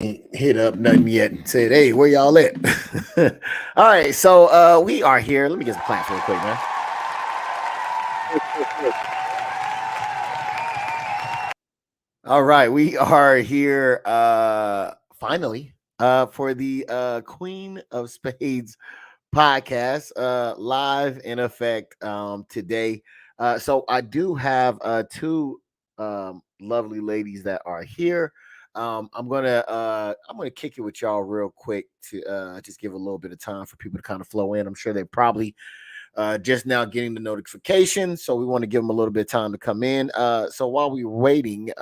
Ain't hit up nothing yet and said, hey, where y'all at? All right, so we are here. Let me get some claps real quick, man. All right, we are here finally for the Queen of Spades podcast, live in effect today. So I do have two lovely ladies that are here. I'm gonna kick it with y'all real quick to just give a little bit of time for people to kind of flow in. I'm sure they're probably just now getting the notification, so we want to give them a little bit of time to come in. So while we're waiting,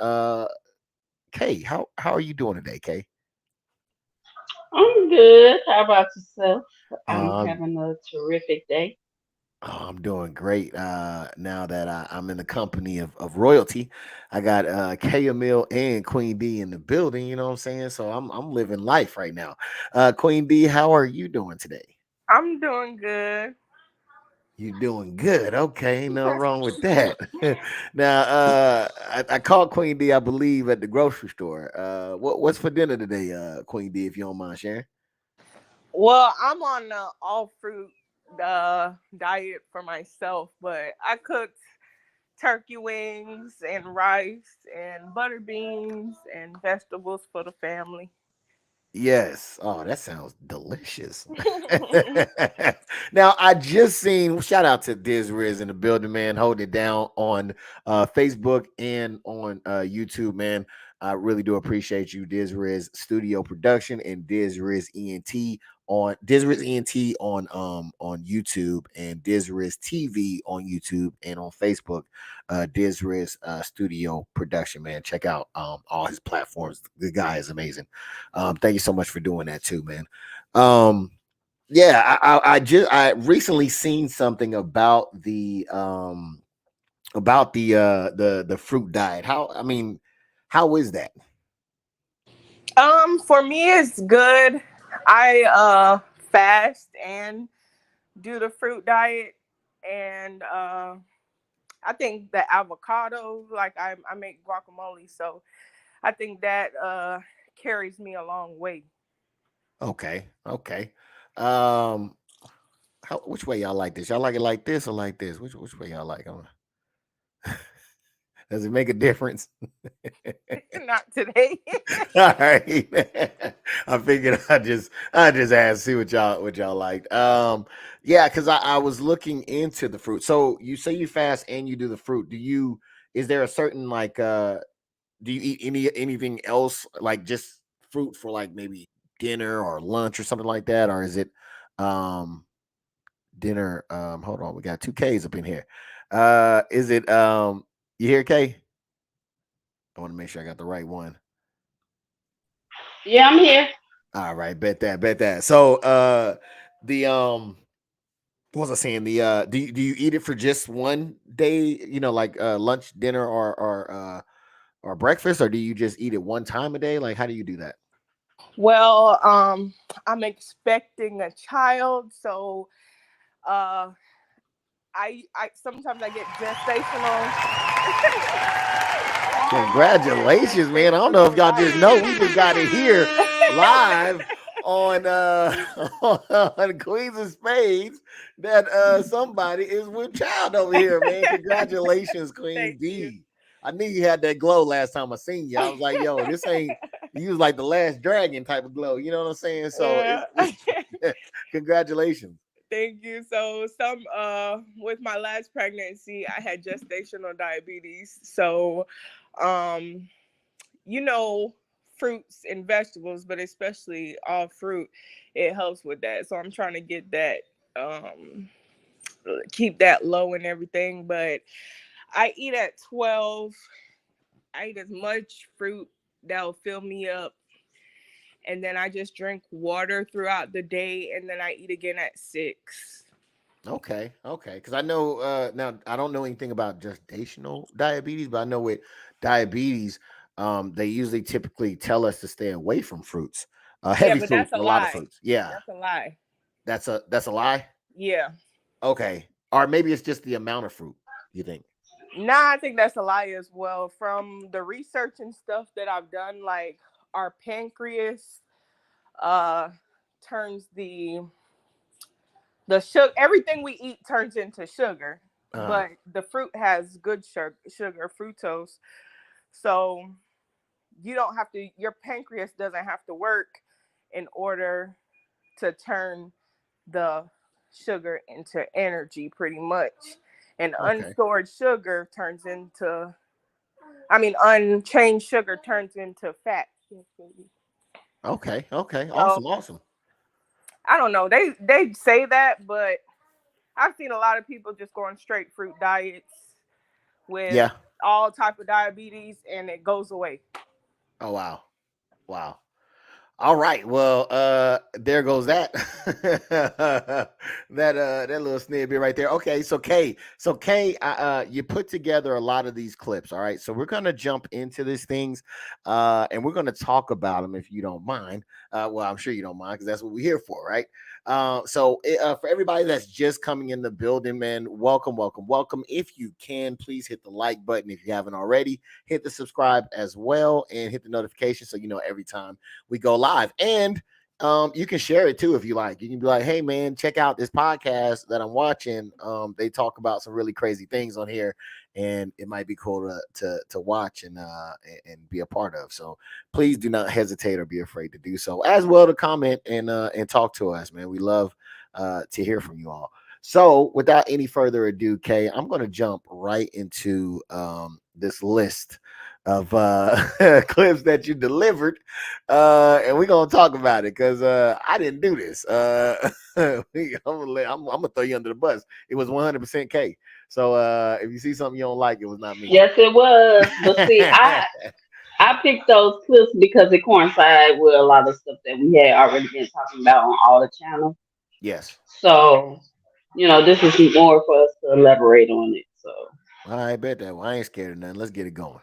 Kay, how are you doing today, Kay? I'm good. How about yourself? I'm Uh, having a terrific day. Oh, I'm doing great. Now that I'm in the company of royalty, I got K Emil and Queen D in the building. You know what I'm saying? So I'm living life right now. Queen D, how are you doing today? I'm doing good. You doing good? Okay, ain't nothing wrong with that. Now, I called Queen D, I believe, at the grocery store. What's for dinner today, Queen D, if you don't mind sharing? Well, I'm on the all fruit diet for myself, but I cooked turkey wings and rice and butter beans and vegetables for the family. Yes. Oh, that sounds delicious. Now, I just seen shout out to DisRiz in the building, man. Hold it down on Facebook and on YouTube, man. I really do appreciate you, DisRiz Studio Production and DisRiz ENT on YouTube and DisRiz TV on YouTube and on Facebook. DisRiz Studio Production, man. Check out all his platforms. The guy is amazing. Thank you so much for doing that too, man. Um, yeah, I recently seen something about the fruit diet. How is that? For me, it's good. I fast and do the fruit diet, and I think the avocado, like I make guacamole, so I think that carries me a long way. Okay, okay. Um, which way y'all like this? Y'all like it like this or like this? Which way y'all like? Does it make a difference? Not today. All right. I figured I just asked see what y'all liked. Yeah, because I was looking into the fruit. So you say you fast and you do the fruit. Is there a certain like do you eat anything else like just fruit for like maybe dinner or lunch or something like that? Or is it um dinner? Hold on, we got two K's up in here. Is it you hear K? I want to make sure I got the right one. Yeah, I'm here. All right, bet that. So the what was I saying? The do you eat it for just one day, like lunch, dinner or breakfast, or do you just eat it one time a day? Like how do you do that? Well, I'm expecting a child, so uh, I sometimes I get gestational. Congratulations, man. I don't know if y'all just know we just got it here live on on Queens of Spades that somebody is with child over here, man. Congratulations, Queen Thank you. D. I knew you had that glow last time I seen you. I was like, yo, this ain't you was like the last dragon type of glow. You know what I'm saying? So Yeah. it's congratulations. Thank you. So some with my last pregnancy, I had gestational diabetes. So um you know fruits and vegetables, but especially all fruit, it helps with that. So I'm trying to get that um keep that low and everything, but I eat at 12. I eat as much fruit that'll fill me up, and then I just drink water throughout the day, and then I eat again at 6. Okay, okay. Because I know now I don't know anything about gestational diabetes, but I know with diabetes, they usually typically tell us to stay away from fruits, Yeah, heavy but that's fruits, a a lot of lie. fruits. Yeah, That's a lie. that's a lie. Yeah. Okay, or maybe it's just the amount of fruit. You think? Nah, I think that's a lie as well. From the research and stuff that I've done, like our pancreas turns the sugar. Everything we eat turns into sugar, but the fruit has good sugar, fructose. So you don't have to. Your pancreas doesn't have to work in order to turn the sugar into energy, pretty much. And unstored sugar turns into, unchanged sugar turns into fat. Okay. So, Awesome. I don't know. They say that, but I've seen a lot of people just go on straight fruit diets with all type of diabetes, and it goes away. Oh wow. All right. Well, there goes that that little snippet right there. Okay, so Kay, you put together a lot of these clips. All right, so we're gonna jump into these things, and we're gonna talk about them if you don't mind. Well, I'm sure you don't mind because that's what we're here for, right? For everybody that's just coming in the building, man, welcome. If you can, please hit the like button if you haven't already. Hit the subscribe as well, and hit the notification so you know every time we go live. And you can share it too if you like. You can be like, hey man, check out this podcast that I'm watching. They talk about some really crazy things on here, and it might be cool to watch and be a part of. So please do not hesitate or be afraid to do so, as well to comment and talk to us, man. We love to hear from you all. So without any further ado, Kay, I'm going to jump right into this list of clips that you delivered, and we're gonna talk about it because I didn't do this. I'm gonna throw you under the bus. It was 100% K. So if you see something you don't like, it was not me. Yes, it was. But see, I picked those clips because it coincided with a lot of stuff that we had already been talking about on all the channels. Yes. So, this is more for us to elaborate on it. So I bet that. Well, I ain't scared of nothing. Let's get it going.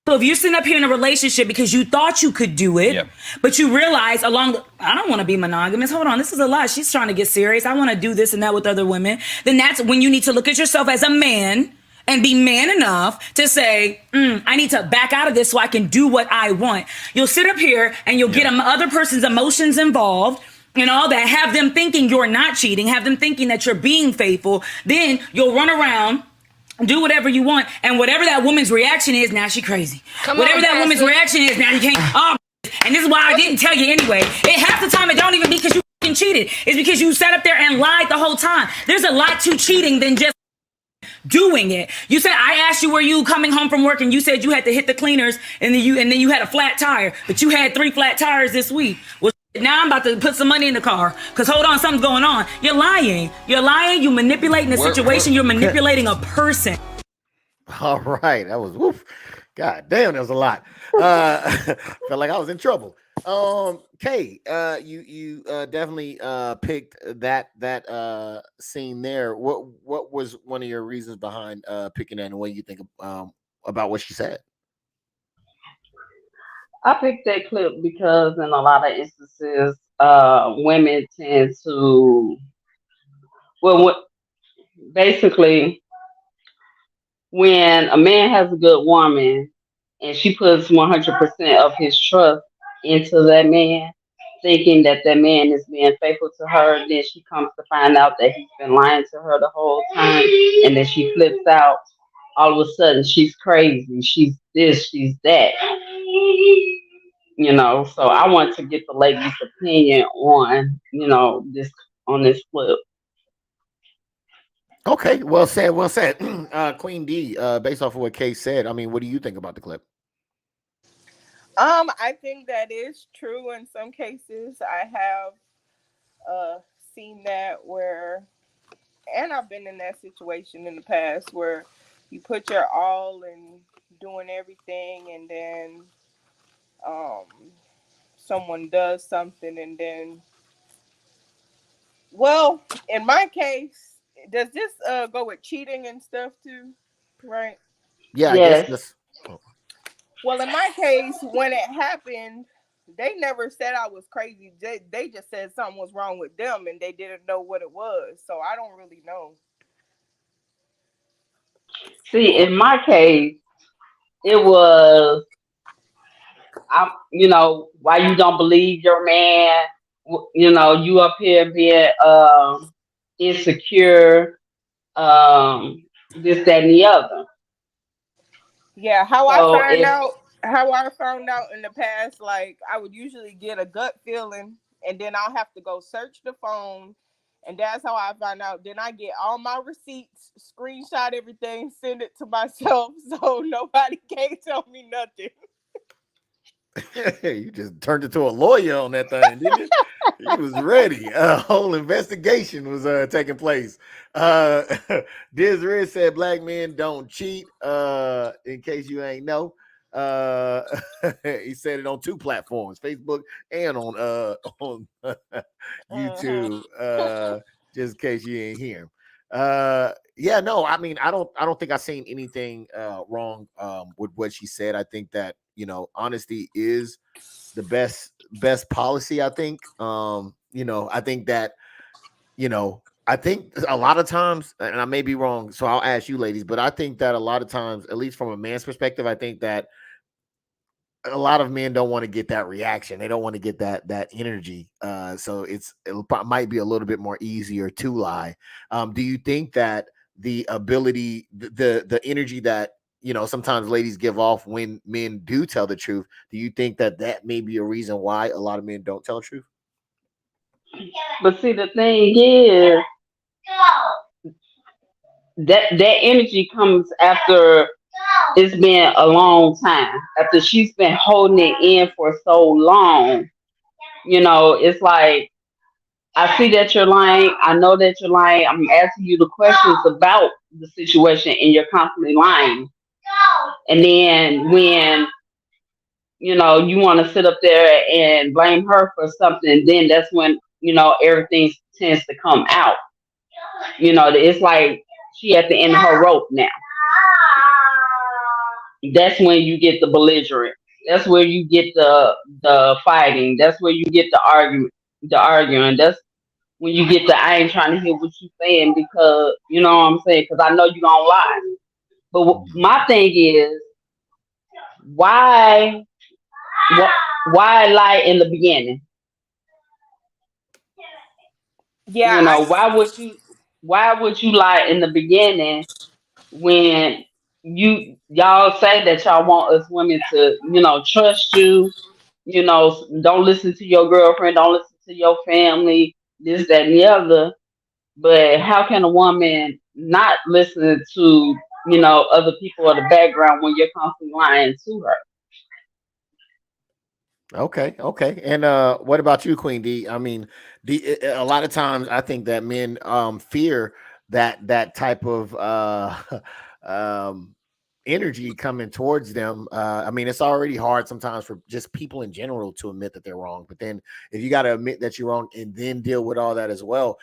So if you're sitting up here in a relationship because you thought you could do it, but you realize I don't want to be monogamous. Hold on, this is a lot. She's trying to get serious. I want to do this and that with other women. Then that's when you need to look at yourself as a man and be man enough to say, I need to back out of this so I can do what I want. You'll sit up here and you'll get other person's emotions involved and all that. Have them thinking you're not cheating. Have them thinking that you're being faithful. Then you'll run around, do whatever you want, and whatever that woman's reaction is, now she crazy. Whatever that woman's reaction is, now you can't. Oh, and this is why I didn't tell you anyway. Half the time it don't even be because you fucking cheated. It's because you sat up there and lied the whole time. There's a lot to cheating than just doing it. You said, I asked you, were you coming home from work, and you said you had to hit the cleaners, and then you had a flat tire, but you had 3 flat tires this week. Well, now I'm about to put some money in the car because hold on, something's going on. You're lying. You're manipulating the situation. You're manipulating a person. All right, that was woof. God damn, that was a lot. Felt like I was in trouble. Kay, you definitely picked that scene there. What was one of your reasons behind picking that, and what you think about what she said? I picked that clip because in a lot of instances, women tend to, basically, when a man has a good woman and she puts 100% of his trust into that man, thinking that that man is being faithful to her, then she comes to find out that he's been lying to her the whole time, and then she flips out. All of a sudden, she's crazy. She's this, she's that. So I want to get the lady's opinion on, this flip. Okay, well said. Queen D, based off of what Kay said, I mean, what do you think about the clip? I think that is true in some cases. I have seen that and I've been in that situation in the past where you put your all in doing everything, and then someone does something, and then, well, in my case, does this go with cheating and stuff too, right? Yeah, yes. I guess. Well, in my case, when it happened, they never said I was crazy. They just said something was wrong with them, and they didn't know what it was. So I don't really know. See, in my case, it was why you don't believe your man? You up here being insecure, this, that, and the other. Yeah, So how I found out in the past, like I would usually get a gut feeling and then I'll have to go search the phone, and that's how I find out. Then I get all my receipts, screenshot everything, send it to myself so nobody can't tell me nothing. You just turned into a lawyer on that thing, didn't you? He was ready. A whole investigation was taking place. DisRiz said black men don't cheat. In case you ain't know. He said it on 2 platforms, Facebook and on YouTube. Just in case you ain't hear him. Yeah, no, I mean, I don't think I've seen anything wrong with what she said. I think that, honesty is the best policy. I think I think that I think a lot of times, and I may be wrong, so I'll ask you ladies, but I think that a lot of times, at least from a man's perspective, I think that a lot of men don't want to get that reaction. They don't want to get that energy. So it might be a little bit more easier to lie. Do you think that the ability, the energy that sometimes ladies give off when men do tell the truth, do you think that may be a reason why a lot of men don't tell the truth? but see, the thing is that energy comes after it's been a long time. After she's been holding it in for so long, it's like, I see that you're lying. I know that you're lying. I'm asking you the questions about the situation, and you're constantly lying. And then when you want to sit up there and blame her for something, then that's when everything tends to come out. It's like she at the end of her rope now. That's when you get the belligerent. That's where you get the fighting. That's where you get the arguing. That's when you get I ain't trying to hear what you saying, because you know what I'm saying, because I know you don't lie. But my thing is, why why lie in the beginning? Yeah, Why would you lie in the beginning when y'all say that y'all want us women to trust you, don't listen to your girlfriend, don't listen to your family, this, that, and the other. But how can a woman not listen to other people in the background when you're constantly lying to her? Okay. And what about you, Queen D? I mean, a lot of times I think that men fear that type of energy coming towards them. I mean, it's already hard sometimes for just people in general to admit that they're wrong. But then if you got to admit that you're wrong and then deal with all that as well,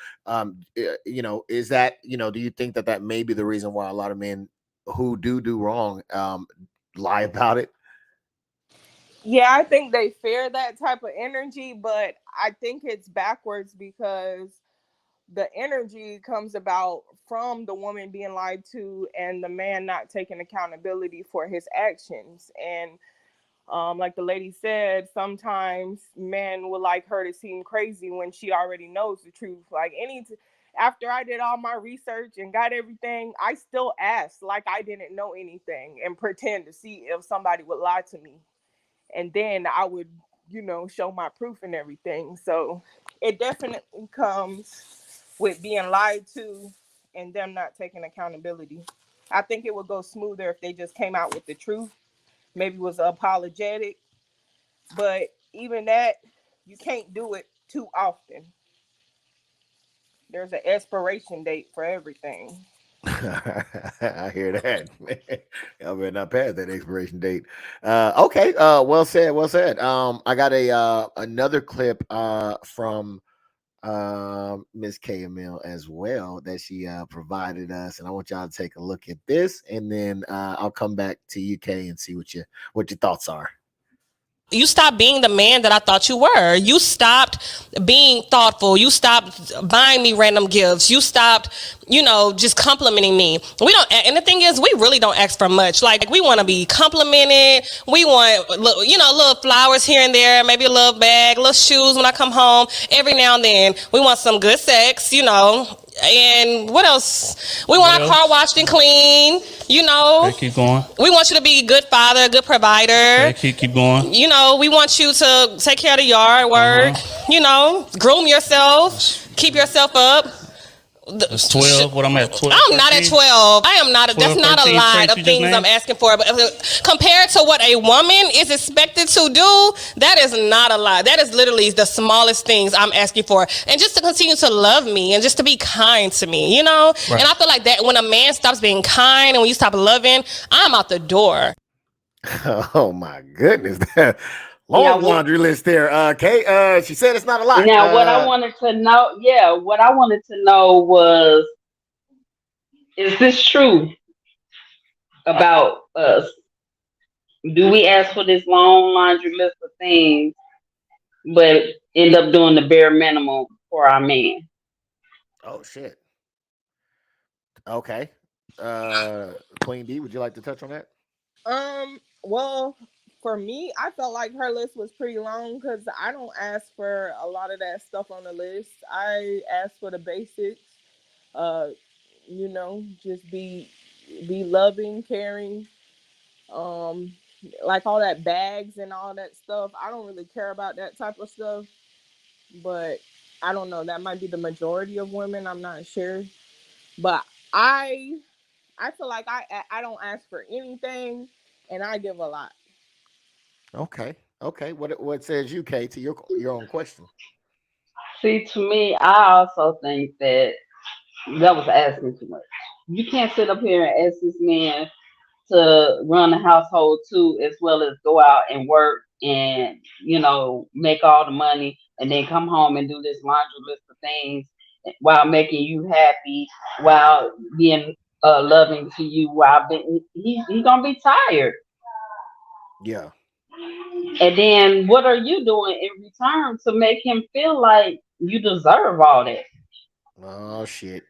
is that, do you think that may be the reason why a lot of men who do wrong lie about it? Yeah, I think they fear that type of energy, but I think it's backwards, because the energy comes about from the woman being lied to and the man not taking accountability for his actions. And like the lady said, sometimes men would like her to seem crazy when she already knows the truth. Like after I did all my research and got everything, I still asked like I didn't know anything and pretend to see if somebody would lie to me. And then I would, show my proof and everything. So it definitely comes with being lied to and them not taking accountability. I think it would go smoother if they just came out with the truth, maybe was apologetic. But even that, you can't do it too often. There's an expiration date for everything. I hear that. Y'all better not pass that expiration date. Okay. Well said. Well said. I got another clip from Miss KML as well that she provided us, and I want y'all to take a look at this, and then I'll come back to UK and see what your thoughts are. You stopped being the man that I thought you were. You stopped being thoughtful. You stopped buying me random gifts. You stopped, just complimenting me. We don't, and the thing is, we really don't ask for much. Like, we want to be complimented. We want, little flowers here and there, maybe a little bag, little shoes when I come home. Every now and then, we want some good sex, And what else? We want our car washed and clean, Okay, keep going. We want you to be a good father, a good provider. Okay, keep going. We want you to take care of the yard work, groom yourself, keep yourself up. That's 12. What I'm at, 12. I'm not at 12. I am not. 12, That's not a 13 lot traits of you things just I'm named? asking for. But compared to what a woman is expected to do, that is not a lot. That is literally the smallest things I'm asking for. And just to continue to love me and just to be kind to me, Right. And I feel like that when a man stops being kind and when you stop loving, I'm out the door. Oh my goodness. Long laundry list there. Kate, she said it's not a lot. Now, what I wanted to know was, is this true about us? Do we ask for this long laundry list of things, but end up doing the bare minimum for our man? Oh shit. Okay. Queen D, would you like to touch on that? Well, for me, I felt like her list was pretty long because I don't ask for a lot of that stuff on the list. I ask for the basics. Just be loving, caring. Like all that bags and all that stuff. I don't really care about that type of stuff. But I don't know. That might be the majority of women. I'm not sure. But I feel like I don't ask for anything, and I give a lot. Okay. What says you, Kate, to your own question? See, to me, I also think that was asking too much. You can't sit up here and ask this man to run the household too, as well as go out and work and make all the money, and then come home and do this laundry list of things while making you happy, while being loving to you, while he's gonna be tired. Yeah. And then what are you doing in return to make him feel like you deserve all that? Oh shit,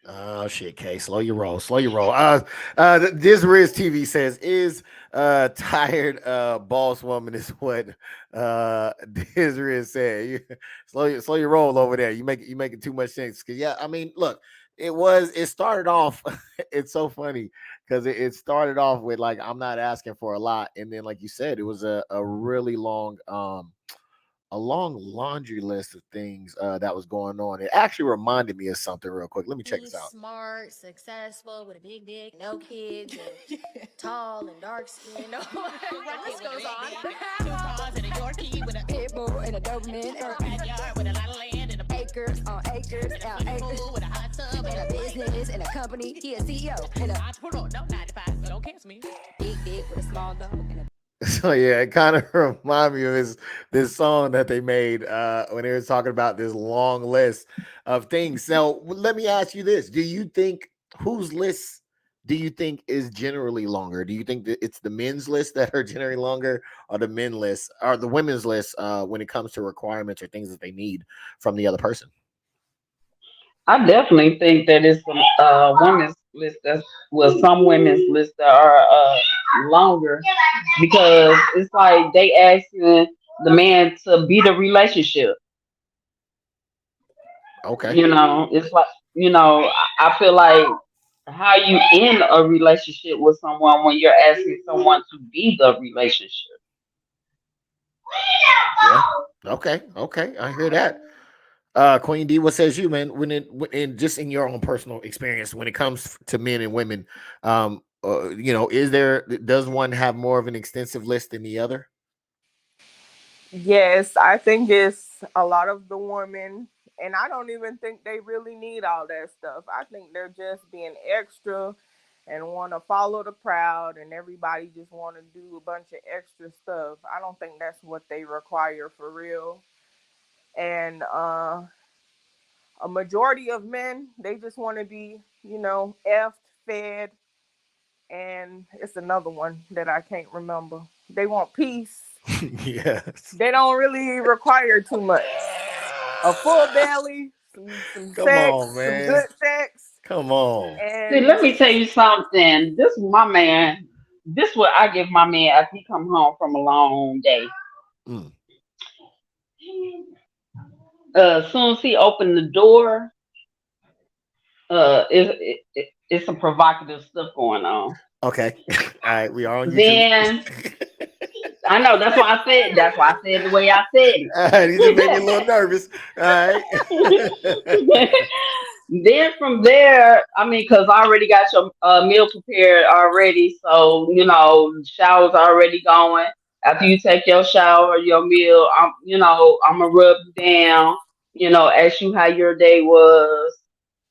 Kay. Slow your roll. DisRiz TV says is tired boss woman is what DisRiz said. Slow your roll over there. You making too much sense. Yeah, I mean, look, it started off. It's so funny because it started off with like, I'm not asking for a lot, and then like you said, it was a really long a long laundry list of things that was going on. It actually reminded me of something real quick. Let me check this out. Smart, successful, with a big dick, no kids, and tall and dark skin. No, the list goes on. 2 cars and a Yorkie with a pit bull and a Doberman, and a backyard with a lot of land and acres on acres, acres with a hot tub and a business and a company. He a CEO and a entrepreneur. No 95, so don't cancel me. Big dick with a small dog and a. So yeah, it kind of reminded me of this song that they made when they were talking about this long list of things. So let me ask you this: do you think whose list do you think is generally longer? Do you think that it's the men's list that are generally longer, or the men list, or the women's list when it comes to requirements or things that they need from the other person? I definitely think that it's some women's list some women's lists that are longer, because it's like they asking the man to be the relationship. Okay. It's like, I feel like how you end a relationship with someone when you're asking someone to be the relationship. Yeah. Okay. I hear that. Queen D, what says you, man? And just in your own personal experience, when it comes to men and women, does one have more of an extensive list than the other? Yes, I think it's a lot of the women, and I don't even think they really need all that stuff. I think they're just being extra and want to follow the crowd, and everybody just want to do a bunch of extra stuff. I don't think that's what they require for real. And a majority of men, they just want to be, effed, fed, and it's another one that I can't remember. They want peace. Yes. They don't really require too much. A full belly, some Come sex, on, some man. good sex, Come on. See, and let me tell you something. This is my man. This what I give my man after he come home from a long day. Mm. As soon as he opened the door, it's some provocative stuff going on. Okay. All right. We are on YouTube. Then I know that's why I said the way I said All right. You just made me a little nervous. All right. it. Then from there, I mean, because I already got your meal prepared already, so shower's already going. After you take your shower, your meal, I'm gonna rub you down. Ask you how your day was.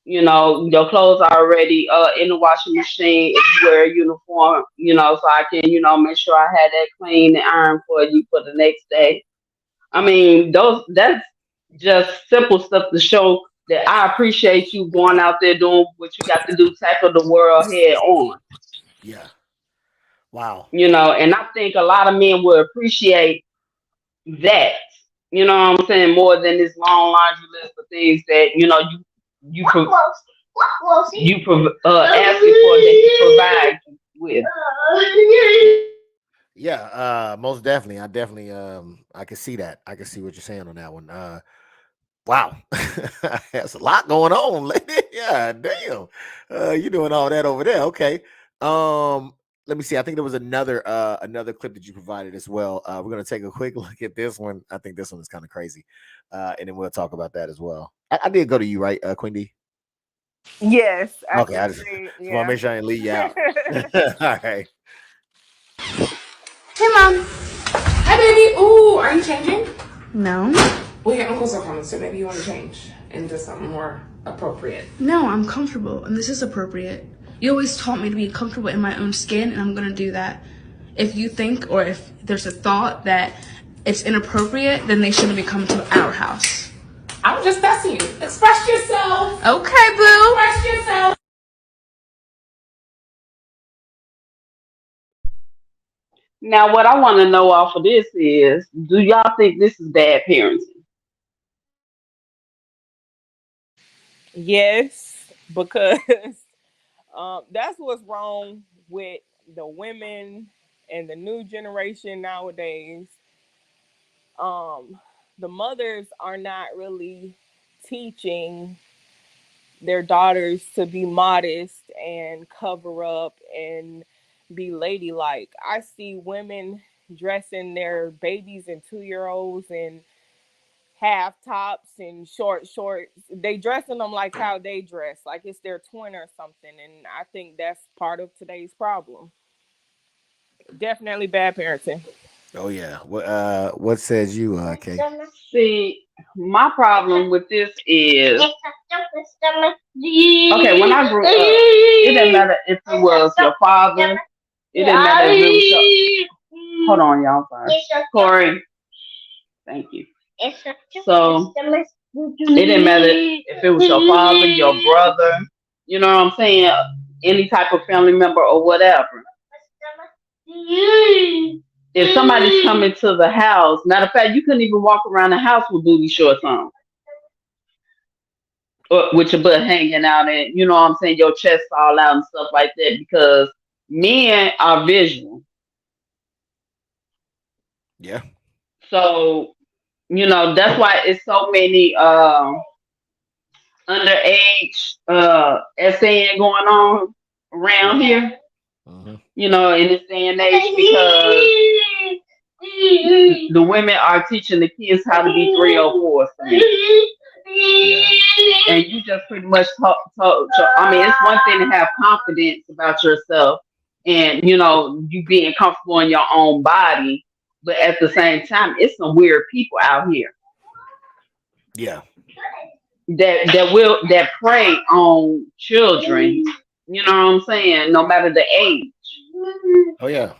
Your clothes are already in the washing machine if you wear a uniform. So I can make sure I had that clean and ironed for you for the next day. I mean, that's just simple stuff to show that I appreciate you going out there doing what you got to do, tackle the world head on. Yeah. Wow. And I think a lot of men will appreciate that. You know what I'm saying? More than this long laundry list of things that asking for that you provide with. Yeah. Most definitely. I definitely. I can see that. I can see what you're saying on that one. Wow. That's a lot going on, lady. Yeah. Damn. You doing all that over there? Okay. Let me see. I think there was another clip that you provided as well. We're gonna take a quick look at this one. I think this one is kind of crazy, and then we'll talk about that as well. I did go to you, right, Queen D? yes, Okay, I just want to make sure I didn't leave you out. All right. Hey, Mom. Hi, baby. Ooh, are you changing? No. Well, your uncles are coming, so maybe you want to change into something more appropriate. No, I'm comfortable, and this is appropriate. You always taught me to be comfortable in my own skin, and I'm going to do that. If you think or if there's a thought that it's inappropriate, then they shouldn't be coming to our house. I'm just testing you. Express yourself. Okay, boo. Express yourself. Now, what I want to know off of this is, do y'all think this is bad parenting? yes, because that's what's wrong with the women and the new generation nowadays. The mothers are not really teaching their daughters to be modest and cover up and be ladylike. I see women dressing their babies and 2-year-olds in half tops and short shorts. They dressing them like how they dress, like it's their twin or something. And I think that's part of today's problem. Definitely bad parenting. Oh yeah. What says you, Kay? See, my problem with this is, okay, when I grew up, it didn't matter if it was your father, it didn't matter if it was hold on, y'all, sorry. Corey, thank you. So, it didn't matter if it was your father, your brother, you know what I'm saying, any type of family member or whatever. If somebody's coming to the house, matter of fact, you couldn't even walk around the house with booty shorts on, or with your butt hanging out, and you know what I'm saying, your chest all out and stuff like that, because men are visual. Yeah. So, that's why it's so many underage SAN going on around here. Mm-hmm. In this day and age, because the women are teaching the kids how to be 304s for me. Yeah. And you just pretty much I mean, it's one thing to have confidence about yourself and, you being comfortable in your own body. But at the same time, it's some weird people out here. Yeah. That prey on children. You know what I'm saying? No matter the age. Oh yeah.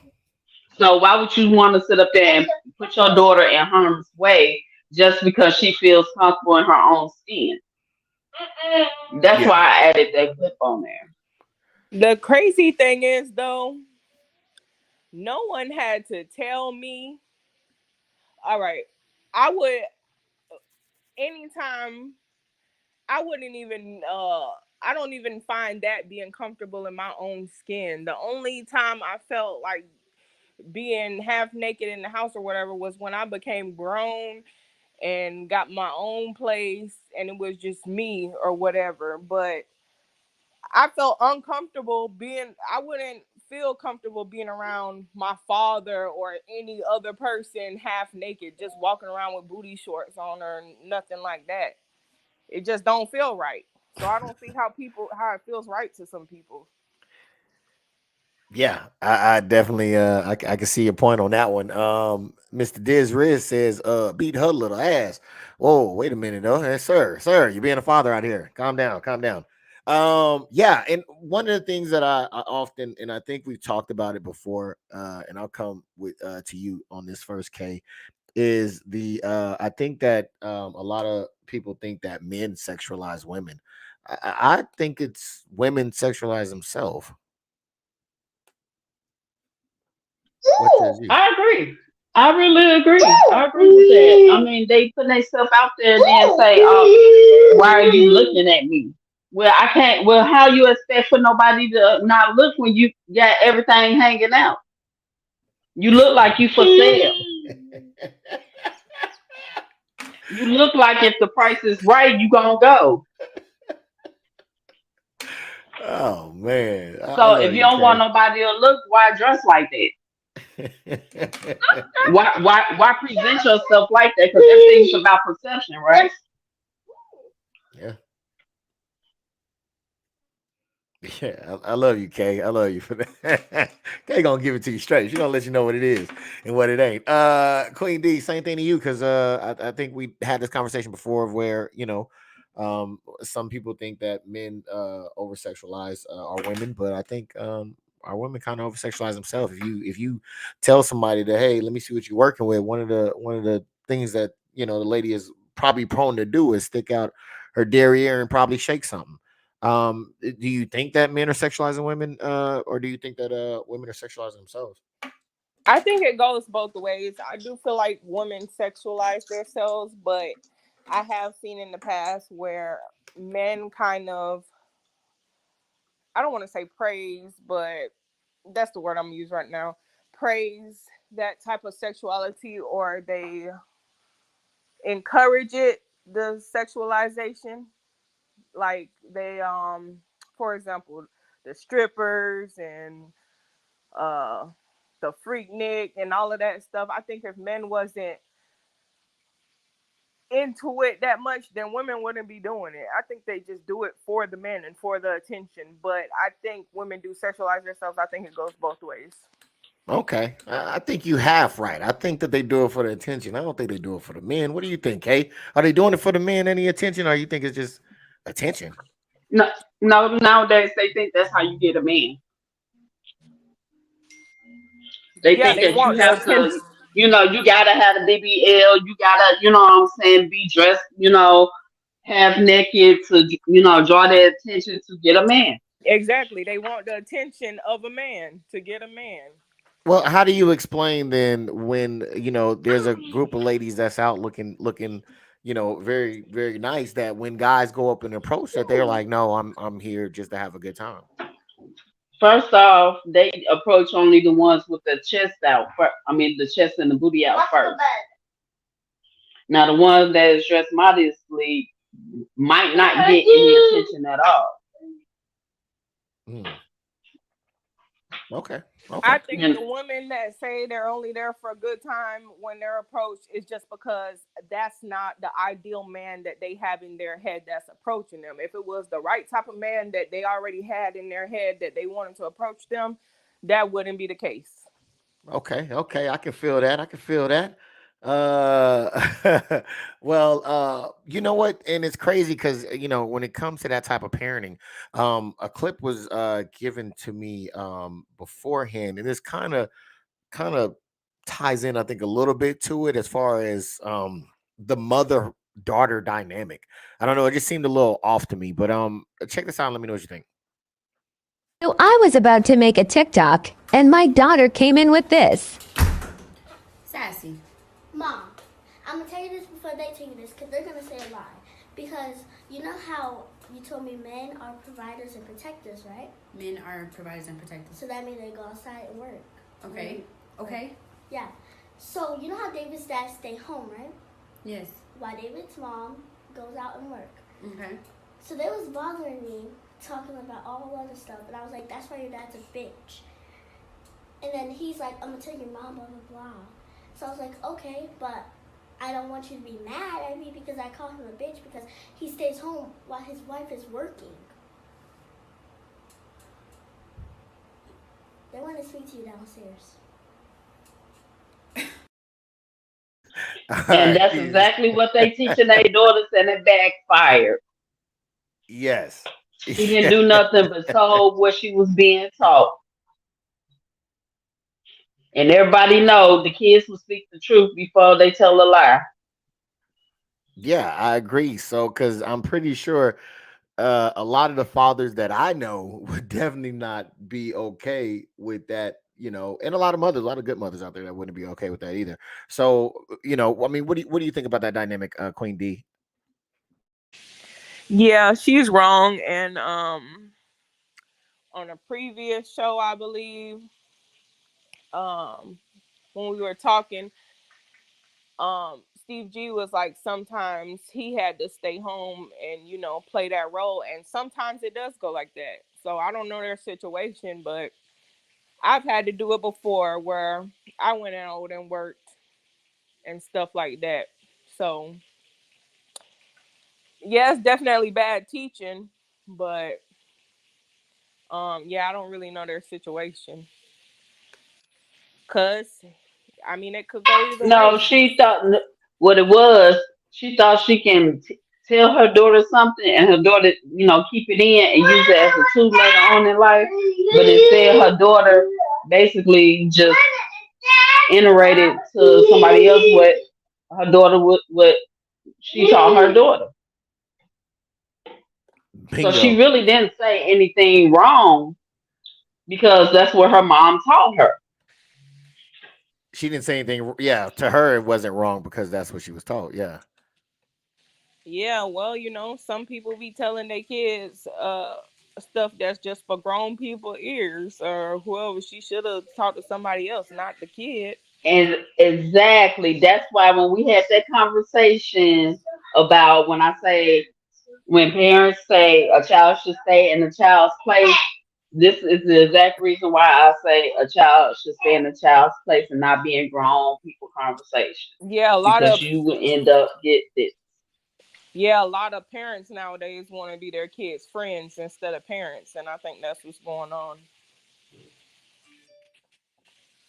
So why would you want to sit up there and put your daughter in harm's way just because she feels comfortable in her own skin? That's why I added that clip on there. The crazy thing is, though, no one had to tell me all right, I would anytime. I wouldn't even. I don't even find that being comfortable in my own skin. The only time I felt like being half naked in the house or whatever was when I became grown and got my own place and it was just me or whatever. But I felt uncomfortable I wouldn't feel comfortable being around my father or any other person half naked, just walking around with booty shorts on or nothing like that. It just don't feel right. So I don't see how it feels right to some people. Yeah, I definitely I can see your point on that one. Mr. DisRiz says beat her little ass. Whoa, wait a minute though. Hey, sir, you're being a father out here. Calm down, calm down. Yeah, and one of the things that I often, and I think we've talked about it before, and I'll come with to you on this first, K, is the I think that a lot of people think that men sexualize women. I think it's women sexualize themselves. What says you? I agree. I really agree. I agree with that. I mean, they put themselves out there and then say, "Oh, why are you looking at me?" Well, I can't. Well, how you expect for nobody to not look when you got everything hanging out? You look like you for sale. You look like if the price is right, you gonna go. Oh man. I So love if you you, don't want Kay. nobody to look, why dress like that? Why present yourself like that? Because everything's about perception, right? Yeah. Yeah, I love you, Kay. I love you for that. Kay gonna give it to you straight. She gonna let you know what it is and what it ain't. Queen D, same thing to you, because I think we had this conversation before of where, some people think that men over sexualize our women, but I think our women kind of over sexualize themselves. If you tell somebody that, hey, let me see what you're working with, one of the things that the lady is probably prone to do is stick out her derriere and probably shake something. Do you think that men are sexualizing women, or do you think that women are sexualizing themselves? I think it goes both ways. I do feel like women sexualize themselves, but I have seen in the past where men kind of, I don't want to say praise, but that's the word I'm gonna use right now. Praise that type of sexuality, or they encourage it, the sexualization. Like they, for example, the strippers and uh the freaknik and all of that stuff. I think if men wasn't into it that much, then women wouldn't be doing it. I think they just do it for the men and for the attention. But I think women do sexualize themselves. I think it goes both ways. Okay, I think you half right. I think that they do it for the attention. I don't think they do it for the men. What do you think, Kay? Are they doing it for the men, any attention, or you think it's just attention? No, no. Nowadays they think that's how you get a man. They Yeah, think they that you want the have to, attention. you gotta have a BBL. You gotta, what I'm saying, be dressed, half naked to, draw their attention to get a man. Exactly. They want the attention of a man to get a man. Well, how do you explain then when there's a group of ladies that's out looking very very nice, that when guys go up and approach that, they're like, no, I'm here just to have a good time. First off, they approach only the ones with the chest out. The chest and the booty out first. Now, the ones that is dressed modestly might not get any attention at all. Hmm. Okay. I think the women that say they're only there for a good time when they're approached is just because that's not the ideal man that they have in their head that's approaching them. If it was the right type of man that they already had in their head that they wanted to approach them, that wouldn't be the case. Okay, I can feel that. Well, you know what? And it's crazy because when it comes to that type of parenting, a clip was given to me beforehand, and this kind of ties in, I think, a little bit to it as far as the mother daughter dynamic. I don't know, it just seemed a little off to me, but check this out and let me know what you think. So I was about to make a TikTok, and my daughter came in with this. Sassy. Mom, I'm gonna tell you this before they tell you this, because they're gonna say a lie. Because you know how you told me men are providers and protectors, right? Men are providers and protectors. So that means they go outside and work. Okay. Okay. Yeah. So you know how David's dad stay home, right? Yes. While David's mom goes out and work. Okay. So they was bothering me, talking about all other stuff, and I was like, that's why your dad's a bitch. And then he's like, I'm gonna tell your mom, blah, blah, blah. So I was like, okay, but I don't want you to be mad at me because I call him a bitch because he stays home while his wife is working. They want to speak to you downstairs. And that's exactly what they teaching their daughters, and it backfired. Yes. She didn't do nothing but told what she was being taught. And everybody know the kids will speak the truth before they tell a lie. Yeah, I agree. So, because I'm pretty sure a lot of the fathers that I know would definitely not be okay with that, you know, and a lot of mothers, a lot of good mothers out there that wouldn't be okay with that either. So, you know, I mean, what do you think about that dynamic, Queen D? Yeah, she's wrong. And on a previous show, I believe, when we were talking, Steve G was like, sometimes he had to stay home and, you know, play that role. And sometimes it does go like that. So I don't know their situation, but I've had to do it before where I went out and worked and stuff like that. So yeah, it's definitely bad teaching, but yeah, I don't really know their situation. Cause I mean, it could go either No, way. she thought what it was. She thought she can tell her daughter something, and her daughter, you know, keep it in and use it as a tool later on in life. But instead, her daughter basically just iterated to somebody else what her daughter what she taught her daughter. Bingo. So she really didn't say anything wrong because that's what her mom taught her. She didn't say anything. Yeah, to her it wasn't wrong because that's what she was taught. Yeah. Yeah, well, you know, some people be telling their kids stuff that's just for grown people ears, or whoever. She should have talked to somebody else, not the kid. And exactly, that's why when we had that conversation about when parents say a child should stay in a child's place, this is the exact reason why I say a child should stay in a child's place and not be in grown people conversation. Yeah, because you will end up get this. Yeah, a lot of parents nowadays want to be their kids' friends instead of parents, and I think that's what's going on.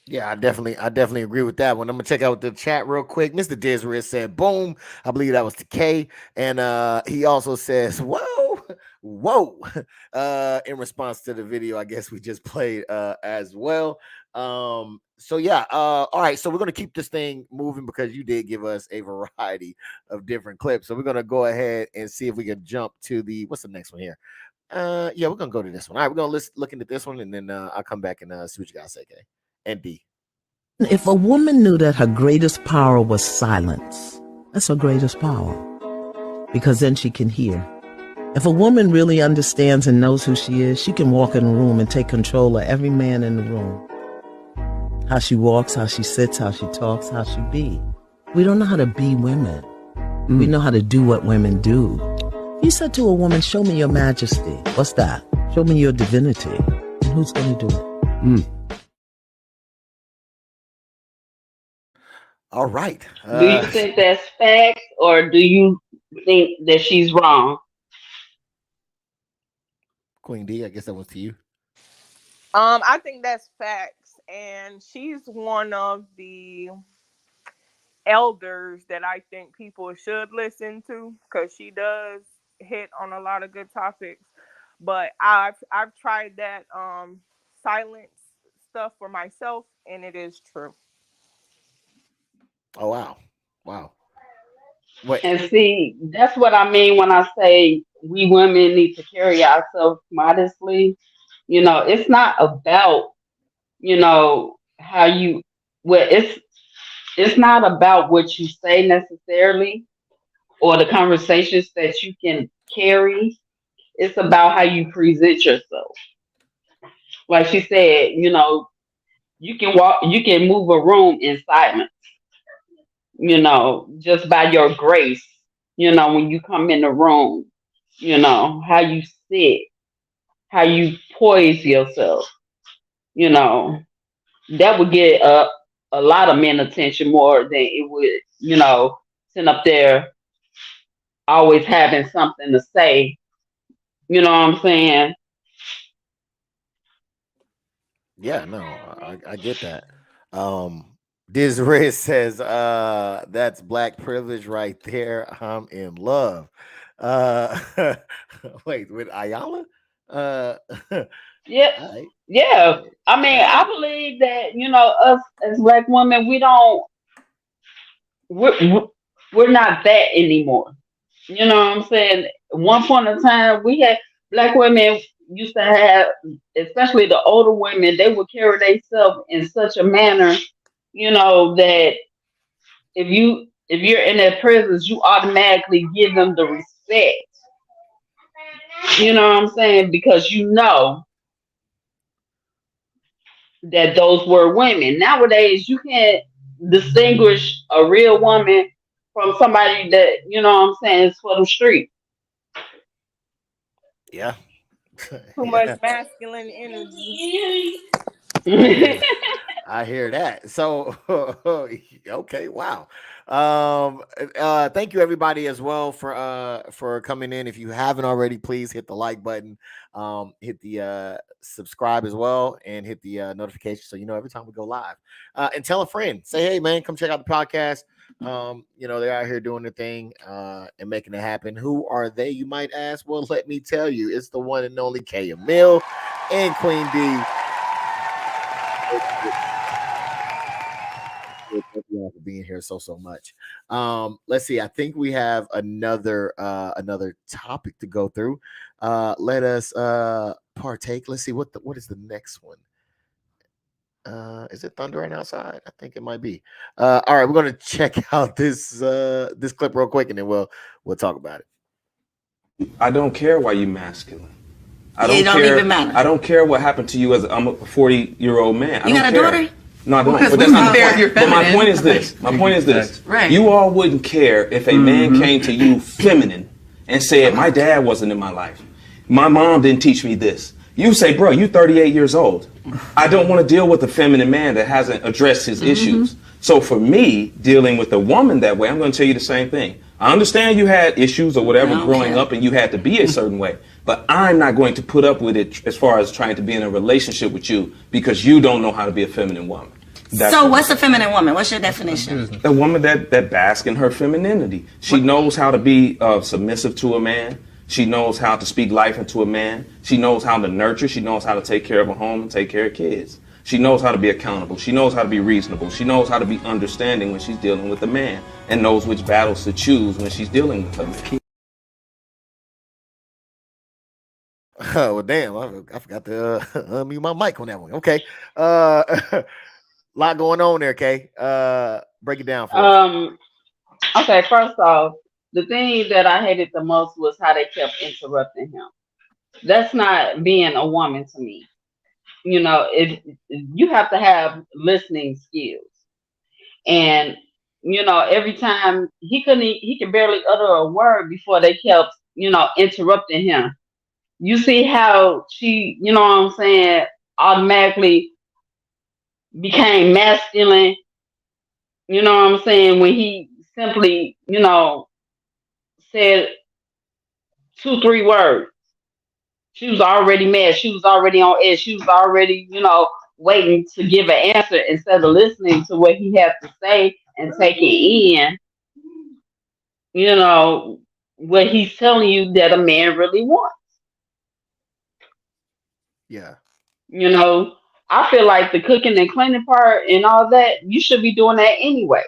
Yeah, I definitely agree with that one. I'm gonna check out the chat real quick. Mr. DisRiz said, "Boom." I believe that was the K, and he also says, "Whoa, whoa," in response to the video I guess we just played as well. So yeah, all right. So we're gonna keep this thing moving because you did give us a variety of different clips. So we're gonna go ahead and see if we can jump to what's the next one here. Yeah, we're gonna go to this one. All right, we're gonna look into this one, and then I'll come back and see what you guys say, K. And D. If a woman knew that her greatest power was silence, that's her greatest power, because then she can hear. If a woman really understands and knows who she is, she can walk in a room and take control of every man in the room. How she walks, how she sits, how she talks, how she be. We don't know how to be women. We know how to do what women do. You said to a woman, "Show me your majesty." What's that? Show me your divinity. And who's going to do it? All right. Do you think that's facts, or do you think that she's wrong? Queen D, I guess that was to you. I think that's facts, and she's one of the elders that I think people should listen to because she does hit on a lot of good topics. But I've tried that silence stuff for myself, and it is true. Oh wow. Wait. And see, that's what I mean when I say we women need to carry ourselves modestly. You know, it's not about, you know, how you, well, it's not about what you say necessarily or the conversations that you can carry. It's about how you present yourself. Like she said, you can move a room in silence, just by your grace, when you come in the room, how you sit, how you poise yourself, you know, that would get a lot of men attention more than it would, sitting up there always having something to say. You know what I'm saying? Yeah, no, I get that. DisRiz says, that's black privilege right there. I'm in love. Wait, with Ayala? Yeah. All right. Yeah. I mean, I believe that, us as black women, we're not that anymore. You know what I'm saying? At one point in time, we had black women used to have, especially the older women, they would carry themselves in such a manner, that if you're in their presence, you automatically give them the respect. You know what I'm saying? Because that those were women. Nowadays, you can't distinguish a real woman from somebody that, what I'm saying, is for the street. Yeah. Too much masculine energy. I hear that. So okay, wow. Thank you everybody as well for coming in. If you haven't already, please hit the like button, hit the subscribe as well, and hit the notification so you know every time we go live. And tell a friend, say, hey man, come check out the podcast. They're out here doing their thing and making it happen. Who are they, you might ask? Well, let me tell you, it's the one and only Kaya Mill and Queen D. Thank you all for being here so much. Let's see. I think we have another topic to go through. Let us partake. Let's see what is the next one. Is it thundering outside? I think it might be. All right, we're gonna check out this clip real quick, and then we'll talk about it. I don't care why you masculine. I don't care. Even matter. I don't care what happened to you I'm a 40-year-old man. You got a daughter? No, I don't. But that's not the point. But my point is this. My point is this. Right. You all wouldn't care if a man came to you feminine and said, my dad wasn't in my life. My mom didn't teach me this. You say, bro, you're 38 years old. I don't want to deal with a feminine man that hasn't addressed his issues. So for me, dealing with a woman that way, I'm going to tell you the same thing. I understand you had issues or whatever growing up and you had to be a certain way. But I'm not going to put up with it as far as trying to be in a relationship with you because you don't know how to be a feminine woman. So what's a feminine woman? What's your definition? A woman that basks in her femininity. She knows how to be submissive to a man. She knows how to speak life into a man. She knows how to nurture. She knows how to take care of a home and take care of kids. She knows how to be accountable. She knows how to be reasonable. She knows how to be understanding when she's dealing with a man and knows which battles to choose when she's dealing with a man. Oh, well, damn, I forgot to unmute my mic on that one. Okay. Lot going on there, Kay. Break it down for us. Okay, first off, the thing that I hated the most was how they kept interrupting him. That's not being a woman to me. You have to have listening skills. And, every time he could barely utter a word before they kept, interrupting him. You see how she, automatically became masculine, when he simply, said 2-3 words. She was already mad. She was already on edge. She was already, waiting to give an answer instead of listening to what he had to say and taking in, what he's telling you that a man really wants. Yeah. I feel like the cooking and cleaning part and all that, you should be doing that anyway.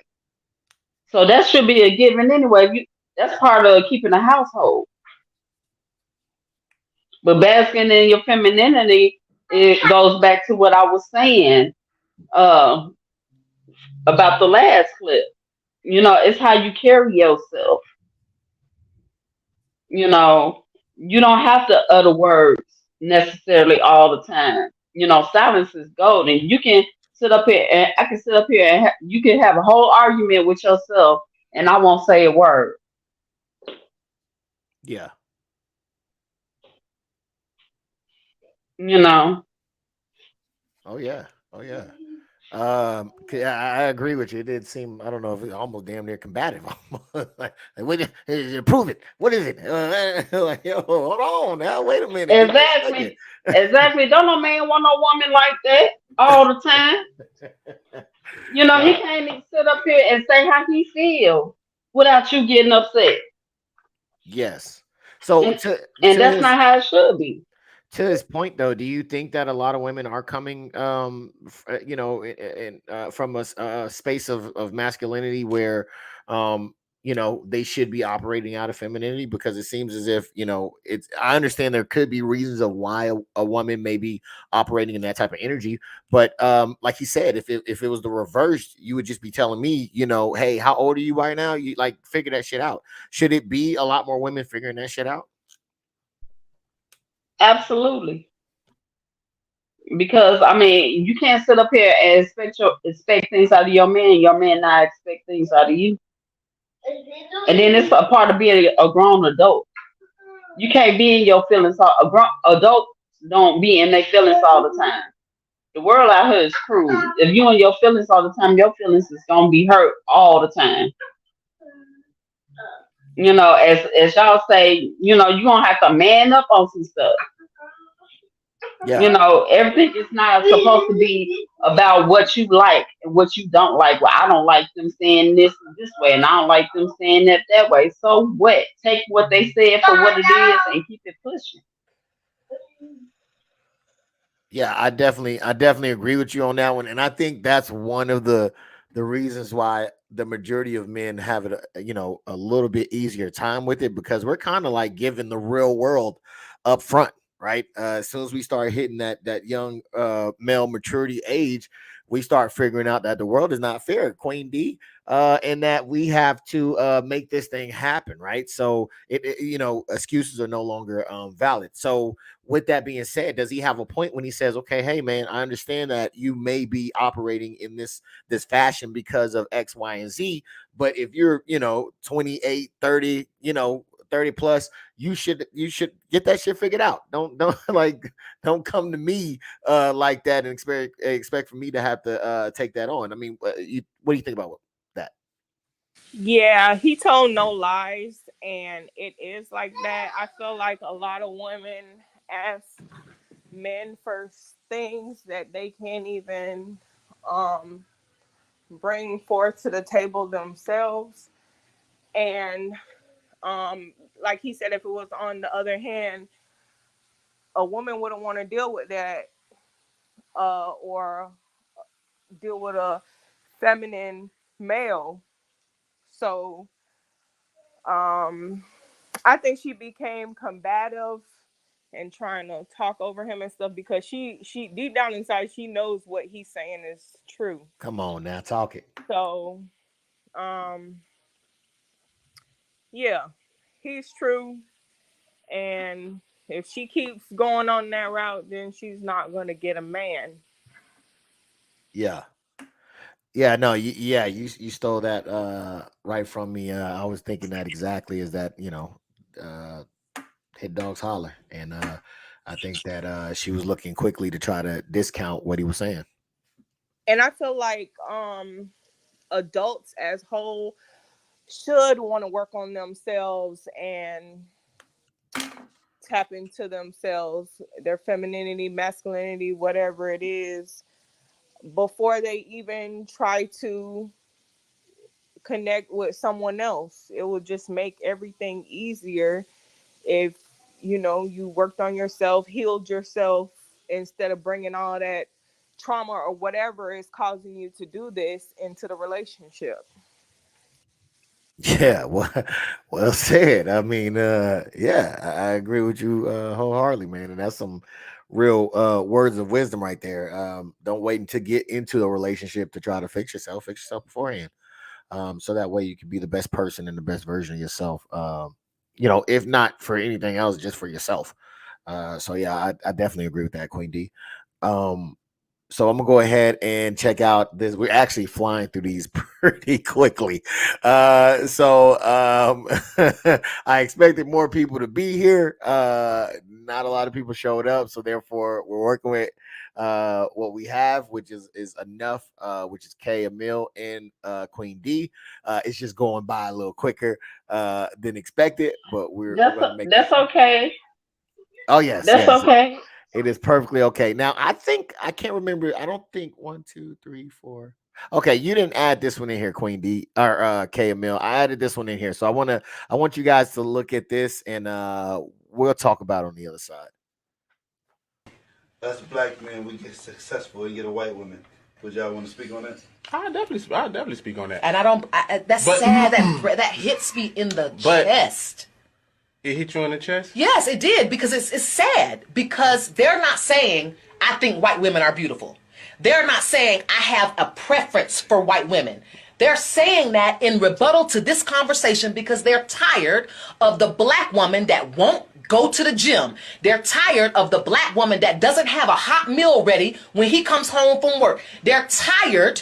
So that should be a given anyway. That's part of keeping a household. But basking in your femininity, it goes back to what I was saying. about the last clip. It's how you carry yourself. You don't have to utter words necessarily all the time. Silence is golden. You can sit up here and I can sit up here and you can have a whole argument with yourself and I won't say a word. Yeah. Oh yeah. Oh yeah. I agree with you. It did seem, I don't know if it's almost damn near combative. like prove it. What is it? Like, yo, hold on now. Wait a minute. Exactly. Don't no man want no woman like that all the time. He can't even sit up here and say how he feels without you getting upset. Yes. So and that's not how it should be. To this point, though, do you think that a lot of women are coming, from a space of masculinity where, they should be operating out of femininity? Because it seems as if, I understand there could be reasons of why a woman may be operating in that type of energy. But like you said, if it was the reverse, you would just be telling me, hey, how old are you right now? You like figure that shit out. Should it be a lot more women figuring that shit out? Absolutely. Because you can't sit up here and expect things out of your man not expect things out of you. And then it's a part of being a grown adult. You can't be in your feelings. Adults don't be in their feelings all the time. The world out here is cruel. If you in your feelings all the time, your feelings is gonna be hurt all the time. As y'all say, you're gonna have to man up on some stuff. Yeah. Everything is not supposed to be about what you like and what you don't like. Well, I don't like them saying this way, and I don't like them saying that way. So what? Take what they said for what it is and keep it pushing. Yeah, I definitely agree with you on that one, and I think that's one of the reasons why the majority of men have it, a little bit easier time with it, because we're kind of like given the real world up front, right? As soon as we start hitting that young male maturity age, we start figuring out that the world is not fair, Queen D, and that we have to make this thing happen, right? So excuses are no longer valid. So with that being said, does he have a point when he says, okay, hey man, I understand that you may be operating in this fashion because of X, Y, and Z, but if you're 28, 30, 30 plus, you should get that shit figured out. Don't don't come to me like that and expect for me to have to take that on. I mean, what do you think about that? Yeah, he told no lies, and it is like that. I feel like a lot of women ask men for things that they can't even bring forth to the table themselves. And like he said, if it was on the other hand, a woman wouldn't want to deal with that or deal with a feminine male. So I think she became combative and trying to talk over him and stuff because she deep down inside she knows what he's saying is true. Come on now, talk it. So yeah, he's true, and if she keeps going on that route, then she's not going to get a man. Yeah. Yeah, no, you stole that right from me. I was thinking that exactly, is that, hit dogs holler. And I think that she was looking quickly to try to discount what he was saying. And I feel like adults as whole should want to work on themselves and tap into themselves, their femininity, masculinity, whatever it is, before they even try to connect with someone else. It will just make everything easier if you worked on yourself, healed yourself, instead of bringing all that trauma or whatever is causing you to do this into the relationship. Yeah, well said. I mean, yeah, I agree with you wholeheartedly, man. And that's some real words of wisdom right there. Don't wait until get into a relationship to try to fix yourself. Fix yourself beforehand. So that way you can be the best person and the best version of yourself. If not for anything else, just for yourself. So yeah, I definitely agree with that, Queen D. Um, so I'm gonna go ahead and check out this. We're actually flying through these pretty quickly. I expected more people to be here. Not a lot of people showed up, so therefore we're working with what we have, which is enough, which is K, Emil, and Queen D. It's just going by a little quicker than expected, but we're gonna make That's okay. Oh yes, That's yes. okay. It is perfectly okay. Now, I think I can't remember. I don't think 1, 2, 3, 4. Okay, you didn't add this one in here, Queen D or K Emil. I added this one in here. So I want you guys to look at this and we'll talk about it on the other side. As black men, we get successful and get a white woman. Would y'all want to speak on that? I'll definitely speak on that. And I don't. That's sad. That hits me in the chest. It hit you in the chest? Yes, it did, because it's sad, because they're not saying, I think white women are beautiful. They're not saying, I have a preference for white women. They're saying that in rebuttal to this conversation because they're tired of the black woman that won't go to the gym. They're tired of the black woman that doesn't have a hot meal ready when he comes home from work. They're tired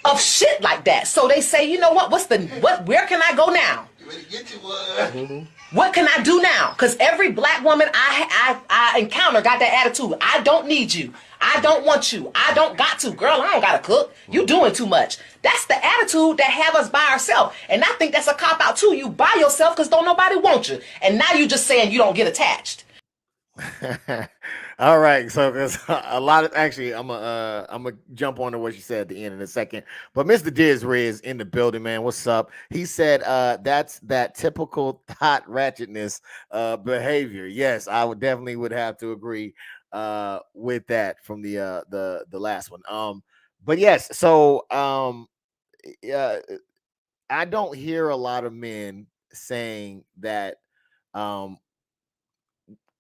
of shit like that. So they say, you know what? Where can I go now? What can I do now? Because every black woman I encounter got that attitude. I don't need you. I don't want you. I don't got to. Girl, I don't got to cook. You doing too much. That's the attitude that have us by ourselves. And I think that's a cop-out too. You by yourself because don't nobody want you. And now you just saying you don't get attached. All right, so there's a lot of actually. I'm gonna jump on to what you said at the end in a second. But Mr. DisRiz in the building, man. What's up? He said that's that typical hot ratchetness behavior. Yes, I would definitely have to agree with that from the last one. But yes, so yeah, I don't hear a lot of men saying that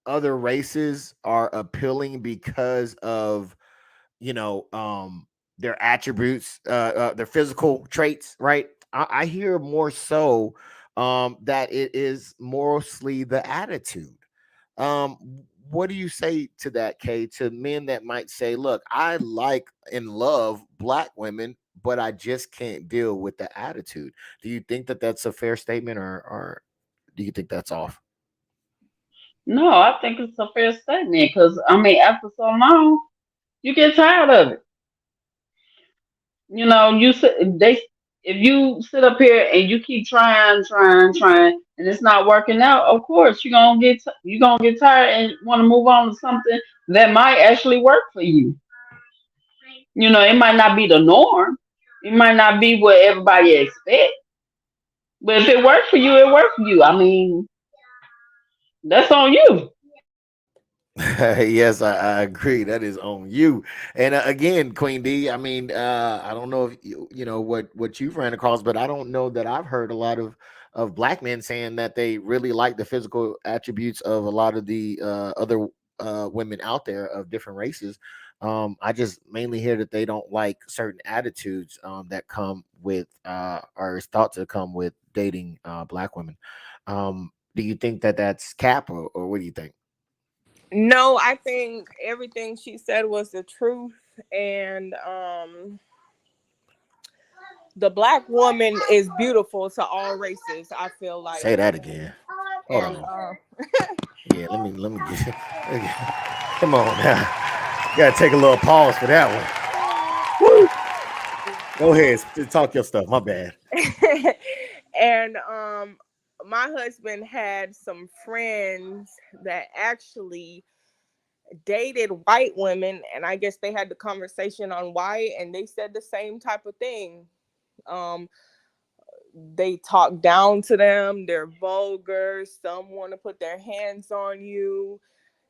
other races are appealing because of their attributes, their physical traits, right? I hear more so that it is mostly the attitude. What do you say to that, Kay, to men that might say, look, I like and love black women, but I just can't deal with the attitude? Do you think that that's a fair statement, or do you think that's off? No, I think it's a fair statement because after so long, you get tired of it. You know, if you sit up here and you keep trying, and it's not working out, of course you're gonna get tired and want to move on to something that might actually work for you. You know, it might not be the norm, it might not be what everybody expects, but if it works for you, it works for you. That's on you. Yes, I agree. That is on you. And again, Queen D, I mean, I don't know if you know what you've ran across, but I don't know that I've heard a lot of black men saying that they really like the physical attributes of a lot of the other women out there of different races. I just mainly hear that they don't like certain attitudes that come with or is thought to come with dating black women. Do you think that that's cap, or what do you think? No, I think everything she said was the truth, and the black woman is beautiful to all races. I feel like. Say that again. Hold And, on. Yeah, let me get. Come on now. Gotta take a little pause for that one. Woo! Go ahead, talk your stuff. My bad. and my husband had some friends that actually dated white women, and I guess they had the conversation on white, and they said the same type of thing. Um, they talk down to them, they're vulgar, some want to put their hands on you,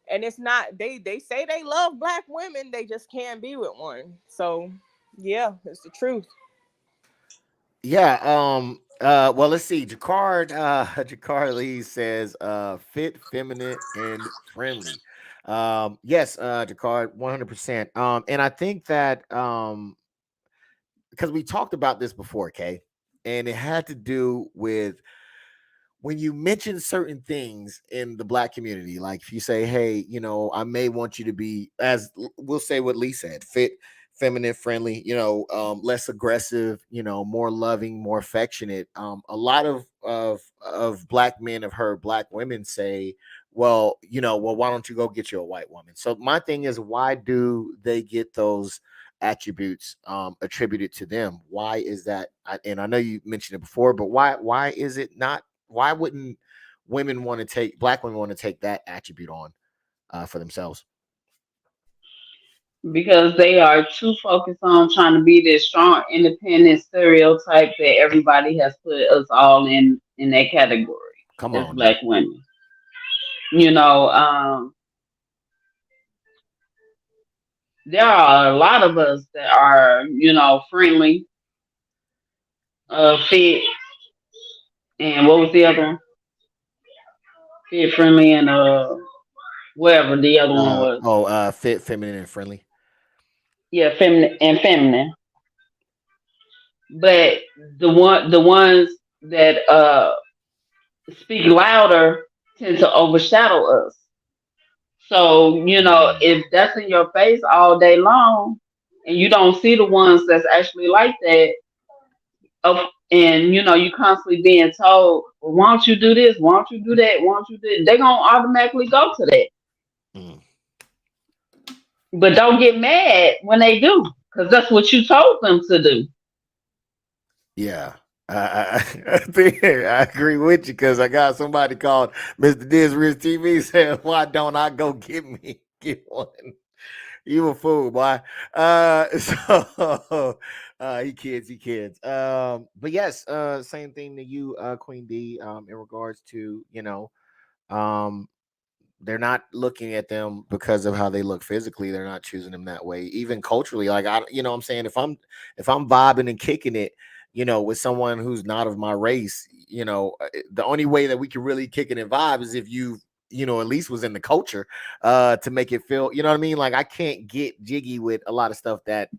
and it's not they say they love black women, they just can't be with one. So yeah, it's the truth. Yeah, Well, let's see. Jakar Lee says, fit, feminine, and friendly. Yes, Jakar, 100%. And I think that because we talked about this before, Kay, and it had to do with when you mention certain things in the black community, like if you say, hey, I may want you to be, as we'll say what Lee said, fit, feminine, friendly, less aggressive, more loving, more affectionate. A lot of black men have heard black women say, well, why don't you go get you a white woman? So my thing is, why do they get those attributes attributed to them? Why is that? And I know you mentioned it before, but why is it not? Why wouldn't black women want to take that attribute on for themselves? Because they are too focused on trying to be this strong, independent stereotype that everybody has put us all in that category. Come as on, black now. women. You know, there are a lot of us that are, friendly, fit, and what was the other one? Fit, friendly, and whatever the other one was. Fit, feminine, and friendly. Yeah, feminine. But the ones that speak louder tend to overshadow us. So, if that's in your face all day long and you don't see the ones that's actually like that, and you constantly being told, well, why don't you do this? Why don't you do that? Why don't you do that? They're gonna automatically go to that. But don't get mad when they do, because that's what you told them to do. Yeah. I think I agree with you, because I got somebody called Mr. DisRiz TV saying, why don't I go get one? You a fool, boy. So he kids. But yes, same thing to you, Queen D, in regards to, they're not looking at them because of how they look physically. They're not choosing them that way. Even culturally, like I'm saying, if I'm vibing and kicking it, with someone who's not of my race, the only way that we can really kick it and vibe is if you at least was in the culture to make it feel, you know what I mean? Like I can't get jiggy with a lot of stuff that,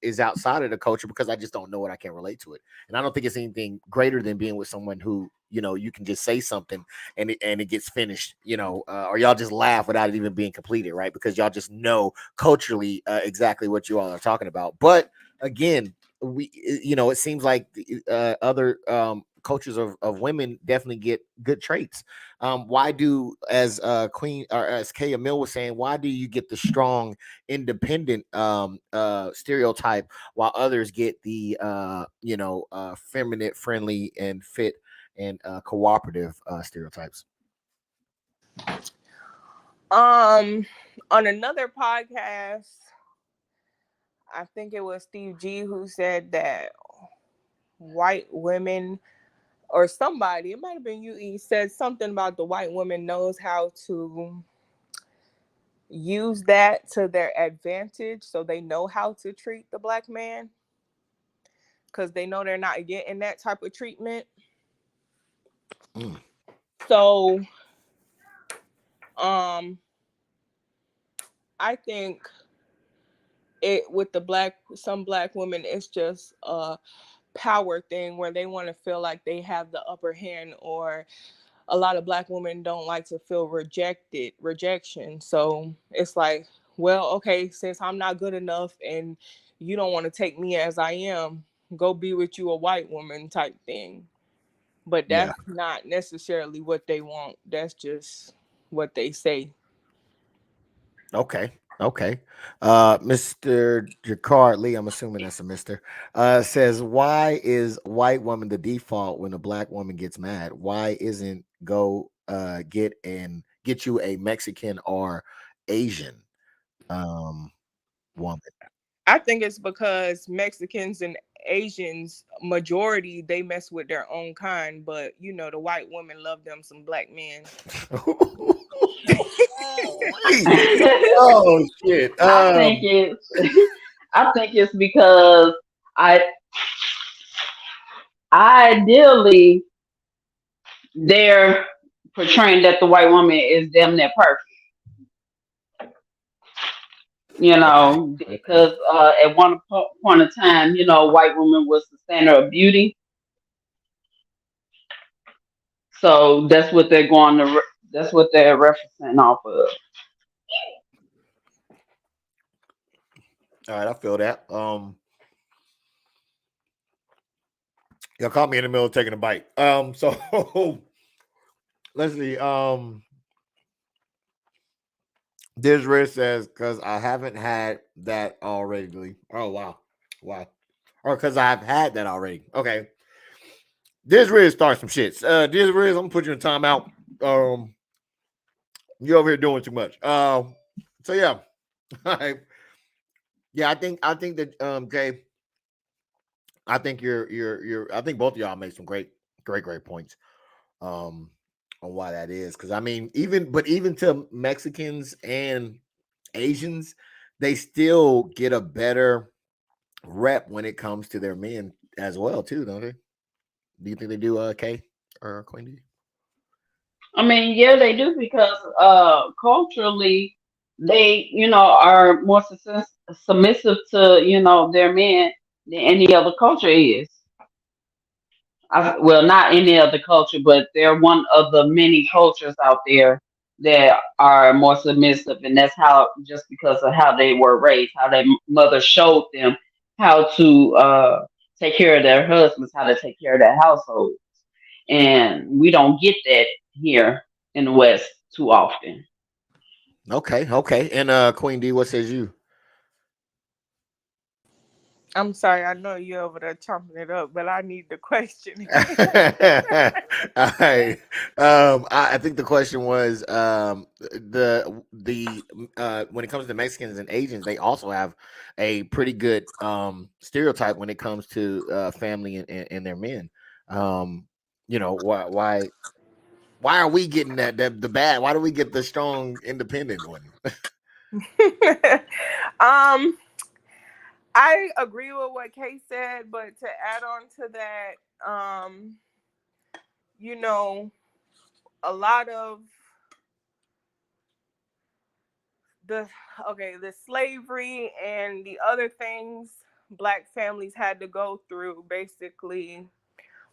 is outside of the culture because I just don't know it. I can't relate to it. And I don't think it's anything greater than being with someone who, you can just say something and it gets finished, or y'all just laugh without it even being completed, right? Because y'all just know culturally exactly what you all are talking about. But again, it seems like other cultures of women definitely get good traits. Why do, as Queen, or as Kay Mill was saying, why do you get the strong independent stereotype while others get the feminine, friendly, and fit and cooperative stereotypes? On another podcast, I think it was Steve G who said that white women, or somebody, it might have been you, he said something about the white woman knows how to use that to their advantage, so they know how to treat the black man because they know they're not getting that type of treatment. So I think it with some black women, it's just a power thing where they want to feel like they have the upper hand, or a lot of black women don't like to feel rejection. So it's like, well, okay, since I'm not good enough and you don't want to take me as I am, go be with you a white woman type thing. But that's not necessarily what they want. That's just what they say. Okay. Mr. Jakar Lee, I'm assuming that's a Mr. Says, why is white woman the default when a black woman gets mad? Why isn't go get you a Mexican or Asian woman? I think it's because Mexicans and Asians, majority, they mess with their own kind, but the white women love them some black men. Oh shit! I think it's because ideally they're portraying that the white woman is damn near perfect. You know, because at one point in time, you know, white woman was the standard of beauty. So that's what they're going to. That's what they're referencing off of. All right, I feel that. Y'all caught me in the middle of taking a bite. So let's see. DisRiz says, because I haven't had that already. Oh wow. Or because I've had that already. Okay. DisRiz start some shits. DisRiz, I'm gonna put you in timeout. You over here doing too much. So yeah. All right. Yeah, I think that Jay, I think I think both of y'all make some great points on why that is. Because I mean, even to Mexicans and Asians, they still get a better rep when it comes to their men as well, too, don't they? Do you think they do, Kay or Queen D? I mean, yeah, they do because culturally they, you know, are more submissive to, you know, their men than any other culture is. Well, not any other culture, but they're one of the many cultures out there that are more submissive, and that's how, just because of how they were raised, how their mother showed them how to take care of their husbands, how to take care of their household, and we don't get that here in the West too often. Okay. And Queen D, what says you? I'm sorry, I know you're over there chomping it up, but I need the question. All right. I think the question was the when it comes to Mexicans and Asians, they also have a pretty good stereotype when it comes to family and their men. You know, why are we getting the bad? Why do we get the strong independent one? I agree with what Kay said, but to add on to that, you know, a lot of the slavery and the other things Black families had to go through basically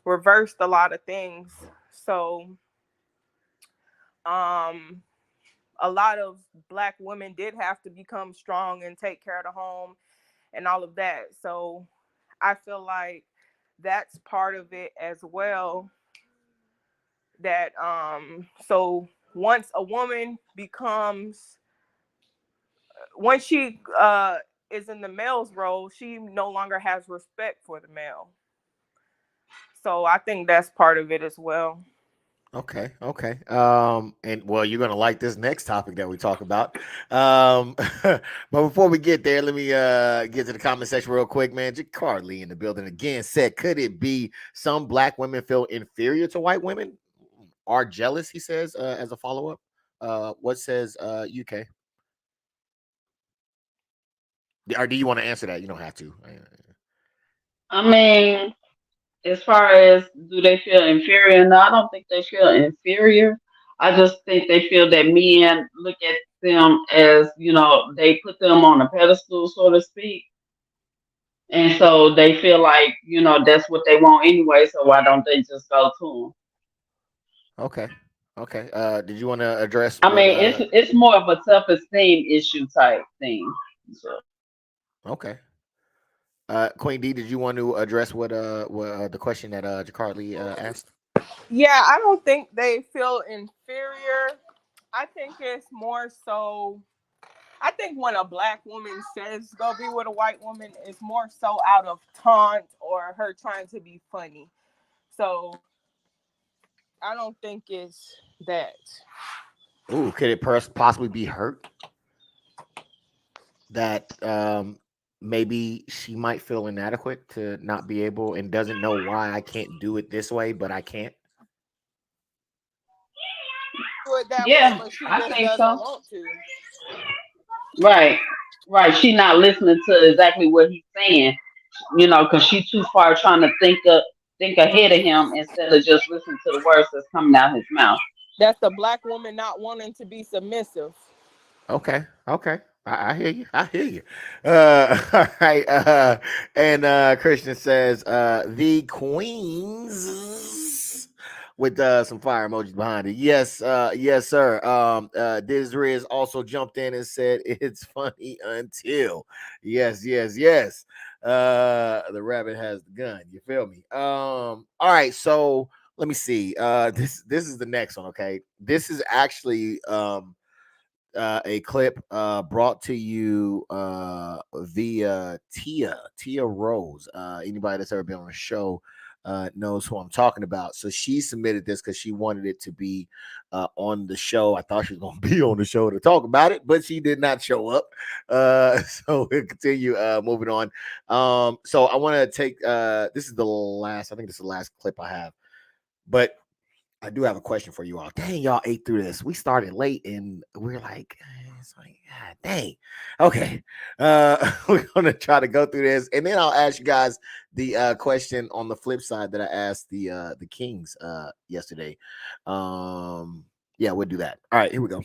reversed a lot of things. So, a lot of Black women did have to become strong and take care of the home and all of that. So I feel like that's part of it as well. That so once a woman once she is in the male's role, she no longer has respect for the male. So I think that's part of it as well. Okay. And well, you're gonna like this next topic that we talk about. But before we get there, let me get to the comment section real quick, man. Jakar Lee in the building again said, could it be some Black women feel inferior to white women? Are jealous, he says, as a follow-up. What says UK? Or do you want to answer that? You don't have to. I mean, as far as do they feel inferior? No, I don't think they feel inferior. I just think they feel that men look at them as, you know, they put them on a pedestal, so to speak. And so they feel like, you know, that's what they want anyway. So why don't they just go to them? Okay. Did you want to address? I mean, it's more of a self-esteem issue type thing. So. Okay. Queen D, did you want to address what the question that Jakar Lee asked? Yeah, I don't think they feel inferior. I think it's more so. I think when a Black woman says go be with a white woman, it's more so out of taunt or her trying to be funny. So I don't think it's that. Ooh, could it possibly be hurt? That maybe she might feel inadequate to not be able and doesn't know why I can't do it this way, but I can't. Do it that Yeah, way, but she I just think doesn't so. want to. Right. She not listening to exactly what he's saying, you know, because she's too far trying to think of think ahead of him instead of just listening to the words that's coming out his mouth. That's the black woman not wanting to be submissive. Okay. I hear you. I hear you. All right. And Christian says, the queens with some fire emojis behind it. Yes, yes, sir. DisRiz also jumped in and said it's funny until. Yes. The rabbit has the gun. You feel me? All right, so let me see. This is the next one, okay? This is actually a clip brought to you via Tia Rose. Anybody that's ever been on a show knows who I'm talking about. So she submitted this because she wanted it to be on the show. I thought she was going to be on the show to talk about it, but she did not show up. So we'll continue moving on. So I want to take this is the last. I think this is the last clip I have, but I do have a question for you all. Dang, y'all ate through this. We started late and we're like, it's like, God dang. Okay. We're gonna try to go through this, and then I'll ask you guys the question on the flip side that I asked the Kings yesterday. Yeah, we'll do that. All right, here we go.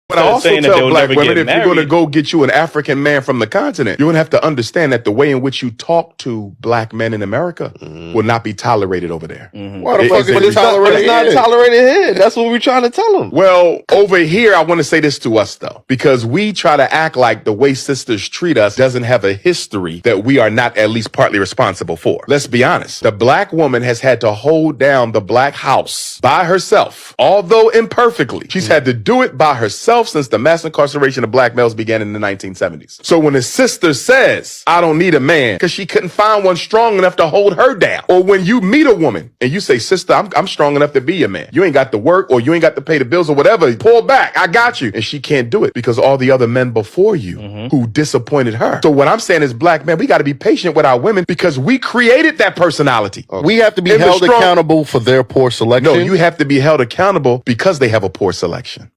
But I also tell black women, if you're going to go get you an African man from the continent, you're going to have to understand that the way in which you talk to black men in America will not be tolerated over there. Why the fuck is it tolerated? It's not tolerated here. That's what we're trying to tell them. Well, over here, I want to say this to us, though, because we try to act like the way sisters treat us doesn't have a history that we are not at least partly responsible for. Let's be honest. The black woman has had to hold down the black house by herself, although imperfectly. She's had to do it by herself since the mass incarceration of black males began in the 1970s. So when a sister says, I don't need a man, because she couldn't find one strong enough to hold her down, or when you meet a woman and you say, sister, I'm strong enough to be your man. You ain't got to work, or you ain't got to pay the bills or whatever. Pull back. I got you. And she can't do it because all the other men before you who disappointed her. So what I'm saying is, black men, we got to be patient with our women because we created that personality. We have to be held accountable for their poor selection. No, you have to be held accountable because they have a poor selection.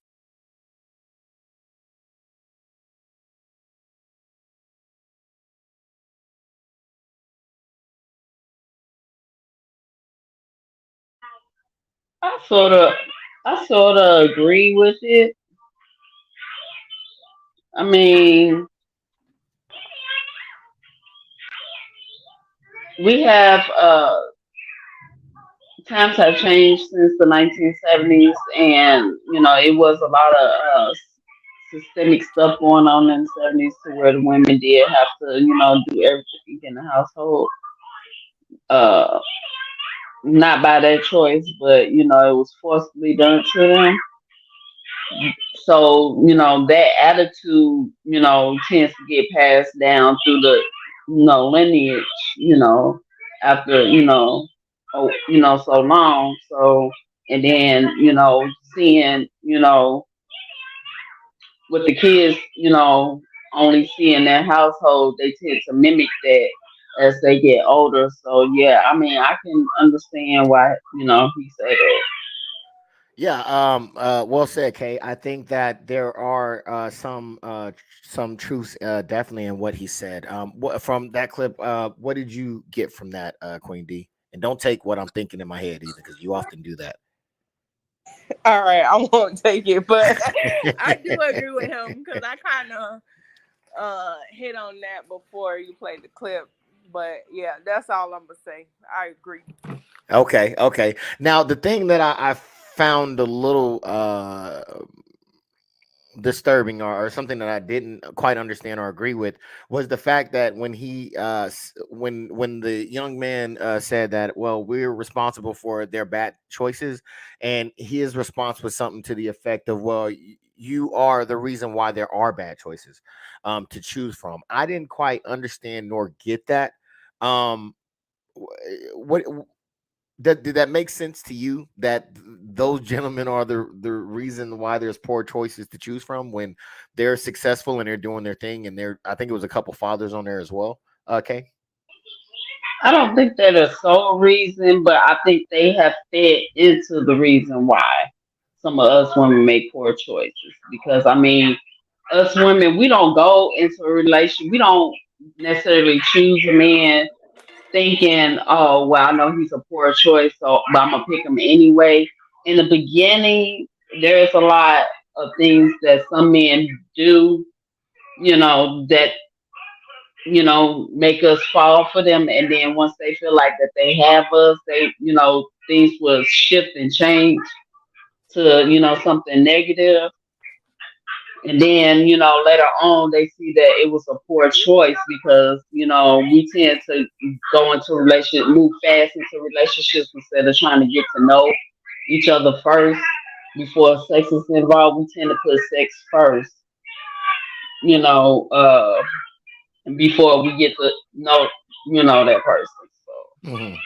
I sort of agree with it. I mean, we have times have changed since the 1970s, and it was a lot of systemic stuff going on in the 70s to where the women did have to do everything in the household. Not by their choice, but it was forcibly done to them. So that attitude tends to get passed down through the lineage after so long. So, and then seeing with the kids only seeing their household, they tend to mimic that as they get older. So yeah, I mean, I can understand why he said that. Yeah, well said, Kay. I think that there are some truths definitely in what he said. From that clip, what did you get from that, Queen D? And don't take what I'm thinking in my head either, because you often do that. All right, I won't take it, but I do agree with him because I kind of hit on that before you played the clip. But yeah, that's all I'm gonna say. I agree. Okay. Now the thing that I found a little disturbing or something that I didn't quite understand or agree with was the fact that when he when the young man said that, well, we're responsible for their bad choices, and his response was something to the effect of, well, you are the reason why there are bad choices to choose from. I didn't quite understand nor get that. What did that make sense to you, that those gentlemen are the reason why there's poor choices to choose from when they're successful and they're doing their thing, and I think it was a couple fathers on there as well. Okay. I don't think they're the sole reason, but I think they have fed into the reason why some of us women make poor choices. Because I mean, us women, we don't go into a relationship. We don't necessarily choose a man thinking, oh, well, I know he's a poor choice, so but I'm gonna pick him anyway. In the beginning, there's a lot of things that some men do, that make us fall for them, and then once they feel like that they have us, things will shift and change to something negative. And then, later on, they see that it was a poor choice because, we tend to go into relationship, move fast into relationships instead of trying to get to know each other first before sex is involved. We tend to put sex first, you know, uh, before we get to know, that person. So. Mhm.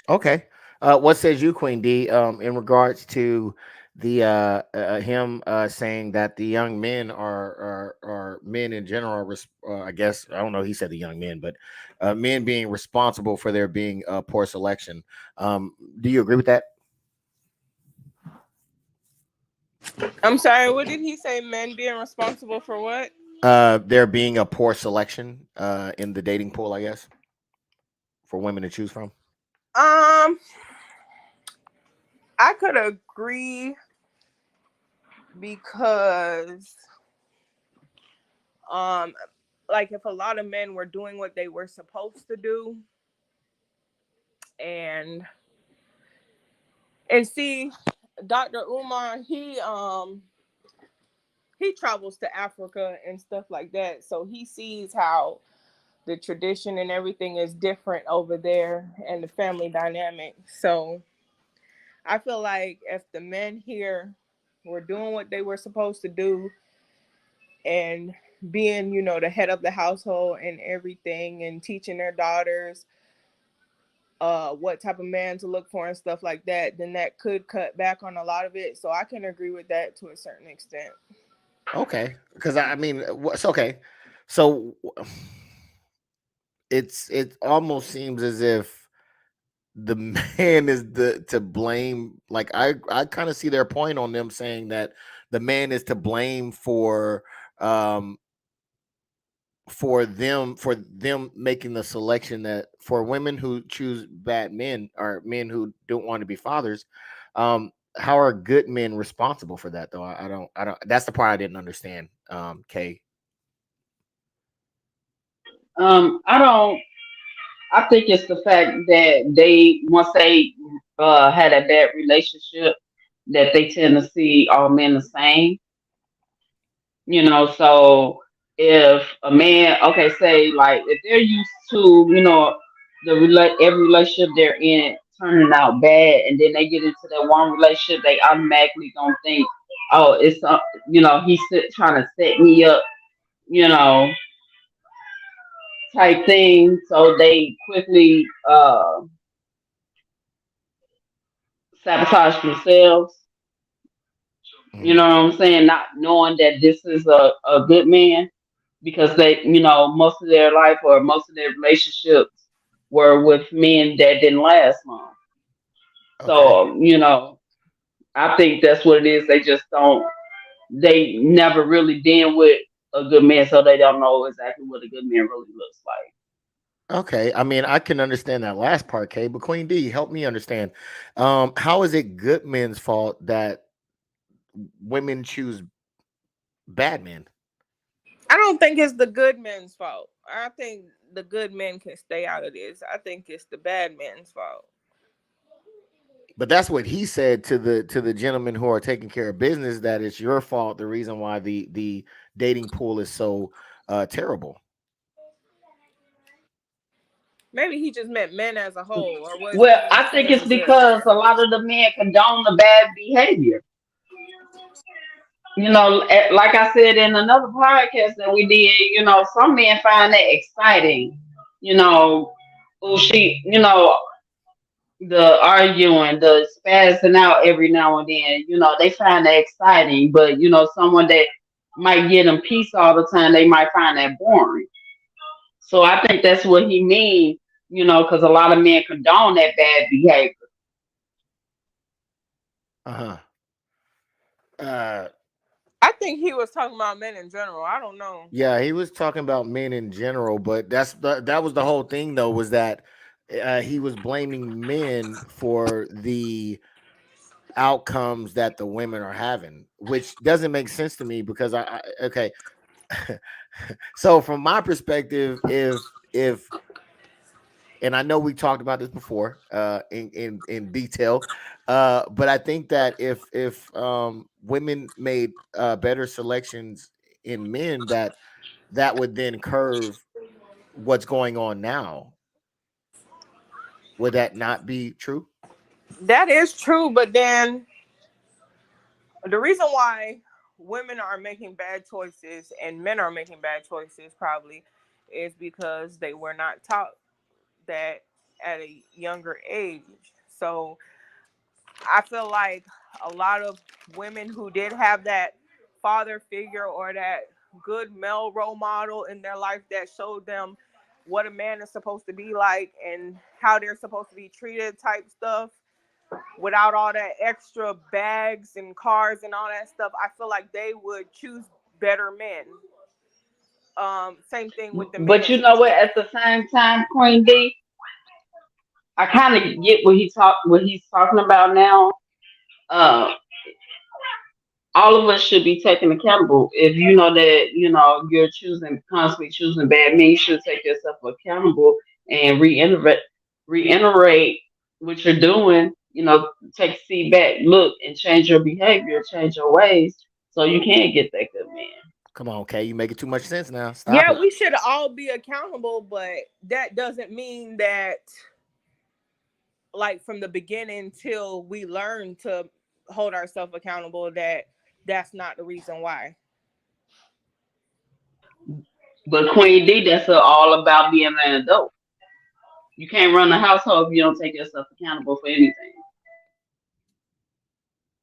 Okay. What says you, Queen D, in regards to the him saying that the young men are men in general I guess I don't know, he said the young men, but men being responsible for there being poor selection. Do you agree with that? I'm sorry, what did he say? Men being responsible for what? There being a poor selection in the dating pool, I guess, for women to choose from. I could agree because like if a lot of men were doing what they were supposed to do and see, Dr. Umar, he travels to Africa and stuff like that, so he sees how the tradition and everything is different over there and the family dynamic. So I feel like if the men here were doing what they were supposed to do and being, the head of the household and everything and teaching their daughters what type of man to look for and stuff like that, then that could cut back on a lot of it. So I can agree with that to a certain extent. Okay, because I mean, it's okay. So it almost seems as if the man is to blame. Like I kind of see their point on them saying that the man is to blame um for them making the selection, that for women who choose bad men or men who don't want to be fathers. How are good men responsible for that though? I don't that's the part I didn't understand. Kay. I think it's the fact that once they had a bad relationship, that they tend to see all men the same. So if a man, okay, say like if they're used to, every relationship they're in turning out bad, and then they get into that one relationship, they automatically gonna think, oh, it's he's trying to set me up, you know, type thing. So they quickly sabotage themselves. You know what I'm saying? Not knowing that this is a good man, because they, most of their life or most of their relationships were with men that didn't last long. Okay. So, I think that's what it is. They just don't, they never really been with a good man, so they don't know exactly what a good man really looks like. Okay, I mean, I can understand that last part, Kay, but Queen D, help me understand. How is it good men's fault that women choose bad men? I don't think it's the good men's fault. I think the good men can stay out of this. I think it's the bad men's fault. But that's what he said to the gentlemen who are taking care of business, that it's your fault, the reason why the dating pool is so terrible. Maybe he just meant men as a whole, or was Well, I think it's because a lot of the men condone the bad behavior. Like I said in another podcast that we did, some men find that exciting. The arguing, the spazzing out every now and then, they find that exciting. But, someone that might get them peace all the time, they might find that boring. So I think that's what he means, because a lot of men condone that bad behavior. I think he was talking about men in general. I don't know. Yeah, he was talking about men in general, but that was the whole thing though, was that he was blaming men for the outcomes that the women are having, which doesn't make sense to me because okay. So from my perspective, if and I know we talked about this before in detail, but I think that if women made better selections in men, that would then curve what's going on now. Would that not be true? That is true, but then the reason why women are making bad choices and men are making bad choices probably is because they were not taught that at a younger age. So I feel like a lot of women who did have that father figure or that good male role model in their life that showed them what a man is supposed to be like and how they're supposed to be treated type stuff without all that extra bags and cars and all that stuff, I feel like they would choose better men. Same thing with the men. But you know what? At the same time, Queen D, I kind of get what he's talking about now. All of us should be taken accountable. If you know that you're constantly choosing bad men, you should take yourself accountable and reiterate what you're doing. Take a seat back, look, and change your behavior, change your ways, so you can get that good man. Come on, Kay, you making too much sense now. Stop Yeah, it. we should all be accountable, but that doesn't mean that, like, from the beginning till we learn to hold ourselves accountable, that's not the reason why. But Queen D, that's all about being an adult. You can't run a household if you don't take yourself accountable for anything.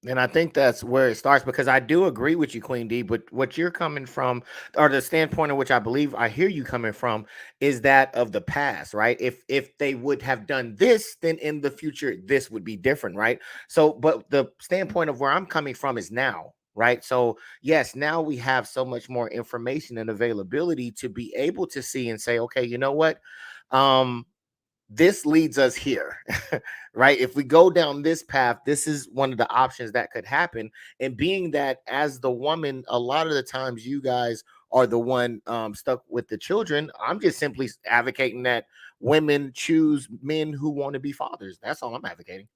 And I think that's where it starts, because I do agree with you, Queen D, but what you're coming from, or the standpoint in which I believe I hear you coming from, is that of the past, right? If they would have done this, then in the future, this would be different, right? So, but the standpoint of where I'm coming from is now, right? So yes, now we have so much more information and availability to be able to see and say, okay, you know what? This leads us here, right? If we go down this path, this is one of the options that could happen. And being that as the woman, a lot of the times you guys are the one stuck with the children, I'm just simply advocating that women choose men who want to be fathers. That's all I'm advocating.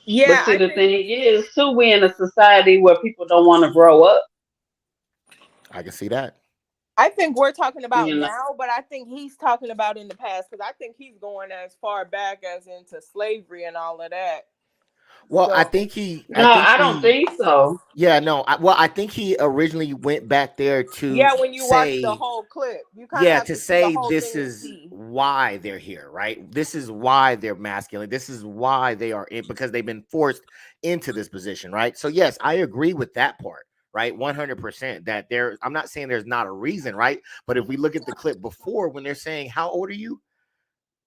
Yeah, but see, the thing is, too, we're in a society where people don't want to grow up. I can see that. I think we're talking about now, but I think he's talking about in the past, because I think he's going as far back as into slavery and all of that. Well, I think he. I don't think so. Yeah, no. I think he originally went back there to. Yeah, when you watch the whole clip, you kind of have to see say the whole this thing is why they're here, right? This is why they're masculine. This is why they are in, because they've been forced into this position, right? So yes, I agree with that part. Right, 100%. That I'm not saying there's not a reason, right? But if we look at the clip before, when they're saying, "How old are you?"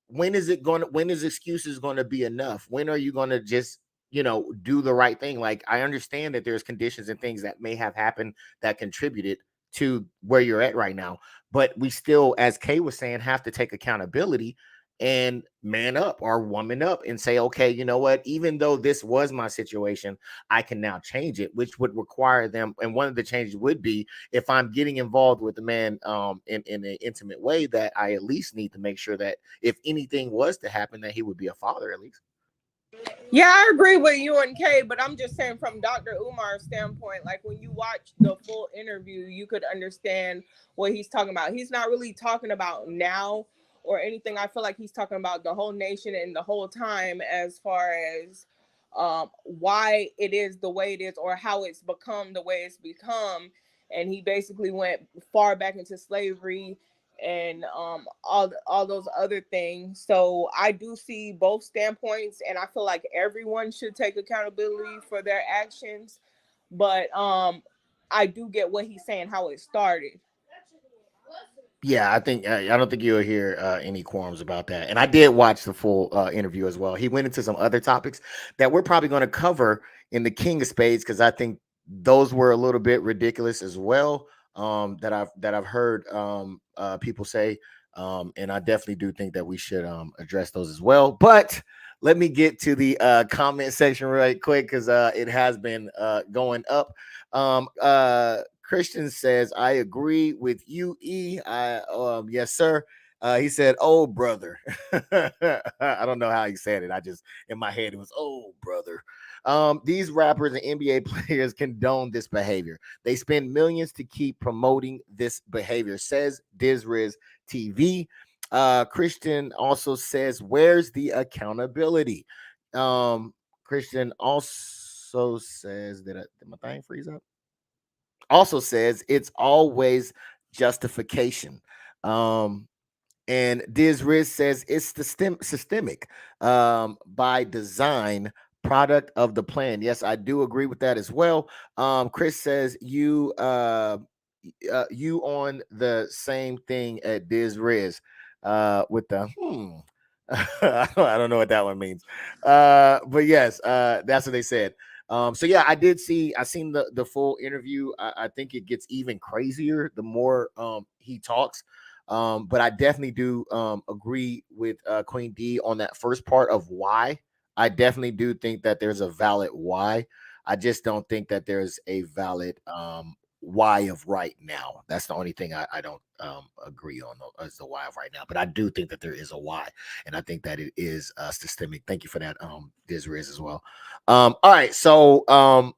When is excuses going to be enough? When are you going to just, do the right thing? Like, I understand that there's conditions and things that may have happened that contributed to where you're at right now, but we still, as Kay was saying, have to take accountability and man up or woman up and say, okay, you know what, even though this was my situation, I can now change it, which would require them. And one of the changes would be, if I'm getting involved with the man in an intimate way, that I at least need to make sure that if anything was to happen, that he would be a father at least. Yeah, I agree with you and Kay, but I'm just saying from Dr. Umar's standpoint, like when you watch the full interview, you could understand what he's talking about. He's not really talking about now or anything. I feel like he's talking about the whole nation and the whole time, as far as why it is the way it is, or how it's become the way it's become. And he basically went far back into slavery and all those other things. So I do see both standpoints, and I feel like everyone should take accountability for their actions. But I do get what he's saying, how it started. Yeah, I don't think you'll hear any qualms about that. And I did watch the full interview as well. He went into some other topics that we're probably going to cover in the King of Spades, because I think those were a little bit ridiculous as well. That I've heard people say. And I definitely do think that we should address those as well. But let me get to the comment section right quick because it has been going up. Christian says, I agree with you, E. Yes, sir. He said, "Oh, brother." I don't know how he said it. I just, in my head, it was, "Oh, brother." These rappers and NBA players condone this behavior. They spend millions to keep promoting this behavior, says DisRiz TV. Christian also says, "Where's the accountability?" Christian also says, "Did my thing freeze up?" Also says, "It's always justification." And DisRiz says it's the systemic by design product of the plan. Yes, I do agree with that as well. Chris says you on the same thing at DisRiz with the I don't know what that one means. But yes, that's what they said. So yeah, I seen the full interview. I think it gets even crazier the more he talks. But I definitely do agree with Queen D on that first part of why. I definitely do think that there's a valid why. I just don't think that there's a valid why of right now. That's the only thing I don't agree on as the why of right now. But I do think that there is a why, and I think that it is systemic. Thank you for that, DisRiz as well. All right, so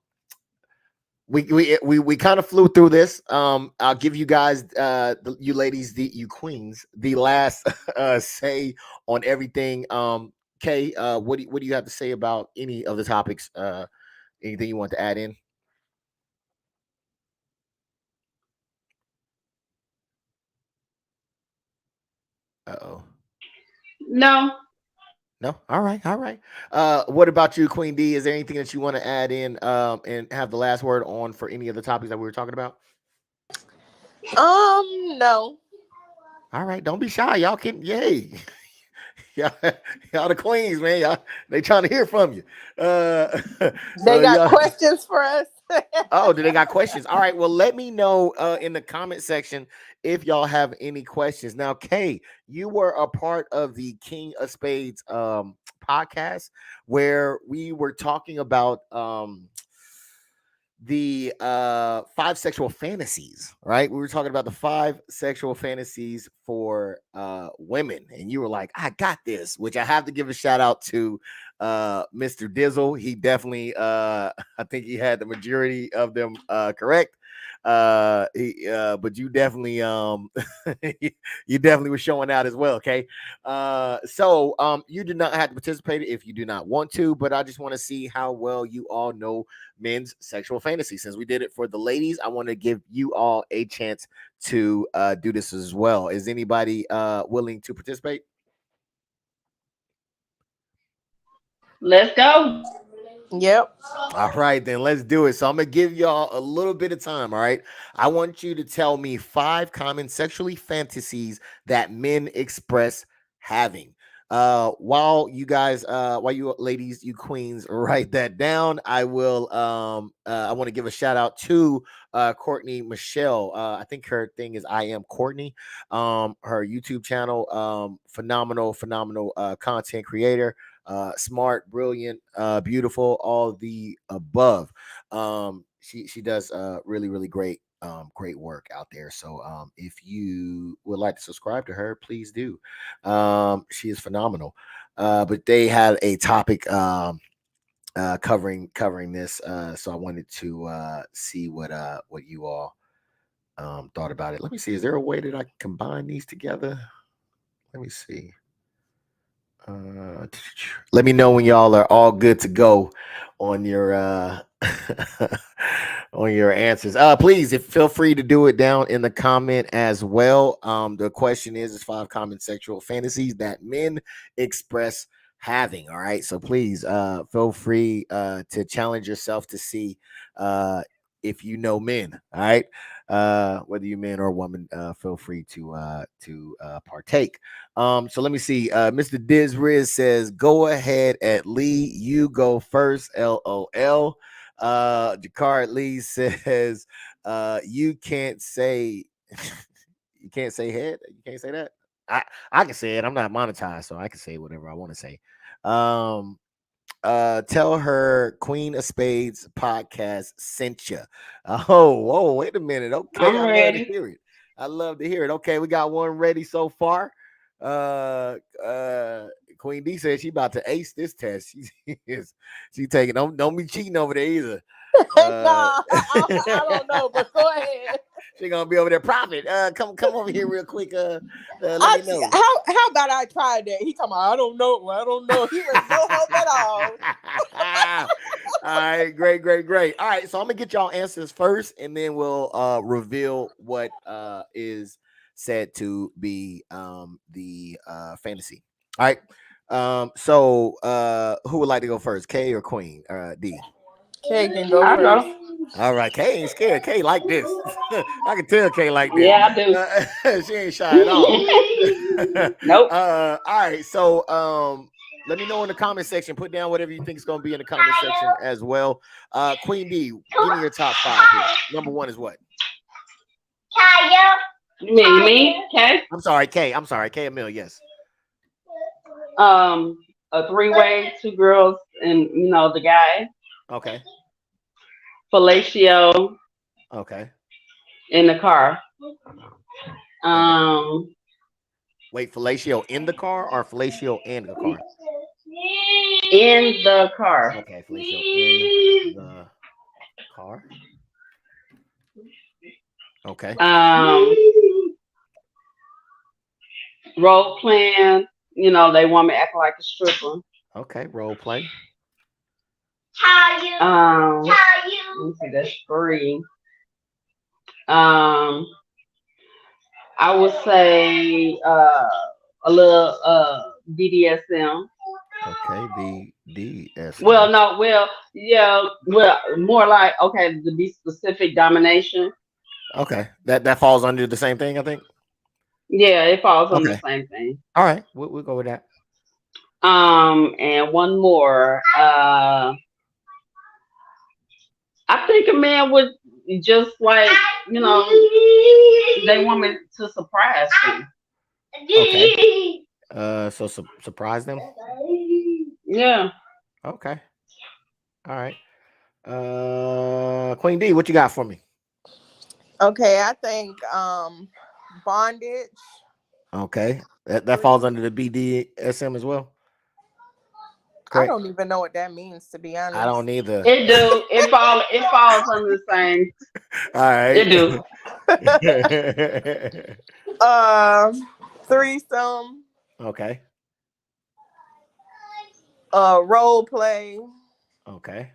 we kind of flew through this. I'll give you guys, you ladies, you queens, the last say on everything. Kay, what do you have to say about any of the topics? Anything you want to add in? Uh-oh. No. No. All right. All right. What about you, Queen D? Is there anything that you want to add in and have the last word on for any of the topics that we were talking about? No. All right. Don't be shy. Y'all can, yay. y'all the queens, man. Y'all, they trying to hear from you. They got questions for us. Oh, do they got questions? All right. Well, let me know in the comment section if y'all have any questions. Now, Kay, you were a part of the King of Spades podcast where we were talking about the 5 sexual fantasies, right? We were talking about the 5 sexual fantasies for women, and you were like, I got this, which I have to give a shout out to Mr. Dizzle. He definitely I think he had the majority of them correct. But you definitely you definitely were showing out as well. Okay. So you do not have to participate if you do not want to, but I just want to see how well you all know men's sexual fantasy. Since we did it for the ladies, I want to give you all a chance to do this as well. Is anybody willing to participate? Let's go. Yep. All right, then let's do it. So I'm gonna give y'all a little bit of time. All right, I want you to tell me 5 common sexually fantasies that men express having. While you guys, while you ladies, you queens, write that down, I will. I want to give a shout out to Courtney Michelle. I think her thing is I am Courtney. Her YouTube channel, phenomenal content creator. Smart, brilliant, beautiful, all the above. She does really great work out there. So if you would like to subscribe to her, please do. She is phenomenal. But they had a topic covering this. So I wanted to see what you all thought about it. Let me see. Is there a way that I can combine these together? Let me see. Let me know when y'all are all good to go on your on your answers. Please, feel free to do it down in the comment as well. The question is 5 common sexual fantasies that men express having. All right, so please feel free to challenge yourself to see if you know men. All right, whether you man or woman, feel free to partake. So let me see. Mr. DisRiz says, "Go ahead, at Lee. You go first." LOL. Jakar Lee says, "You can't say, you can't say head. You can't say that." I can say it. I'm not monetized, so I can say whatever I want to say. Tell her Queen of Spades podcast sent you. Oh, whoa, wait a minute. Okay, I'm ready. Love to hear it. I love to hear it. Okay, we got one ready so far. Queen D says she about to ace this test. She taking don't be cheating over there either. I don't know, but go ahead. She gonna be over there. Prophet, come over here real quick. Let me know. How about I tried that? He talking about, I don't know. He was no hope at all. All right, great. All right, so I'm gonna get y'all answers first, and then we'll reveal what is said to be the fantasy. All right. So who would like to go first, K or Queen? D. K can go I first. know. All right, K ain't scared. K like this. I can tell K like this. Yeah, I do. She ain't shy at all. Nope. All right, so let me know in the comment section. Put down whatever you think is going to be in the comment section as well. Queen D, give me your top 5 here. Number 1 is what? Me, okay. I'm sorry, K. K Emil, yes. A 3-way, 2 girls, and the guy. Okay. Fellatio. Okay. In the car. Wait, fellatio in the car or fellatio in the car? In the car. Okay, fellatio in the car. Okay. Role playing. They want me acting like a stripper. Okay, role play. Let me see, that's 3. I would say a little BDSM. Okay, BDSM. More like, okay, to be specific, domination. Okay, that falls under the same thing, I think. Yeah, it falls under the same thing. All right, we'll go with that. And one more. I think a man would just like, they want me to surprise them. Okay. So surprise them? Yeah. Okay. All right. Queen D, what you got for me? Okay, I think bondage. Okay. That falls under the BDSM as well. Correct. I don't even know what that means, to be honest. I don't either. It do. It falls under the same. All right. It do. Threesome. Okay. Role play. Okay.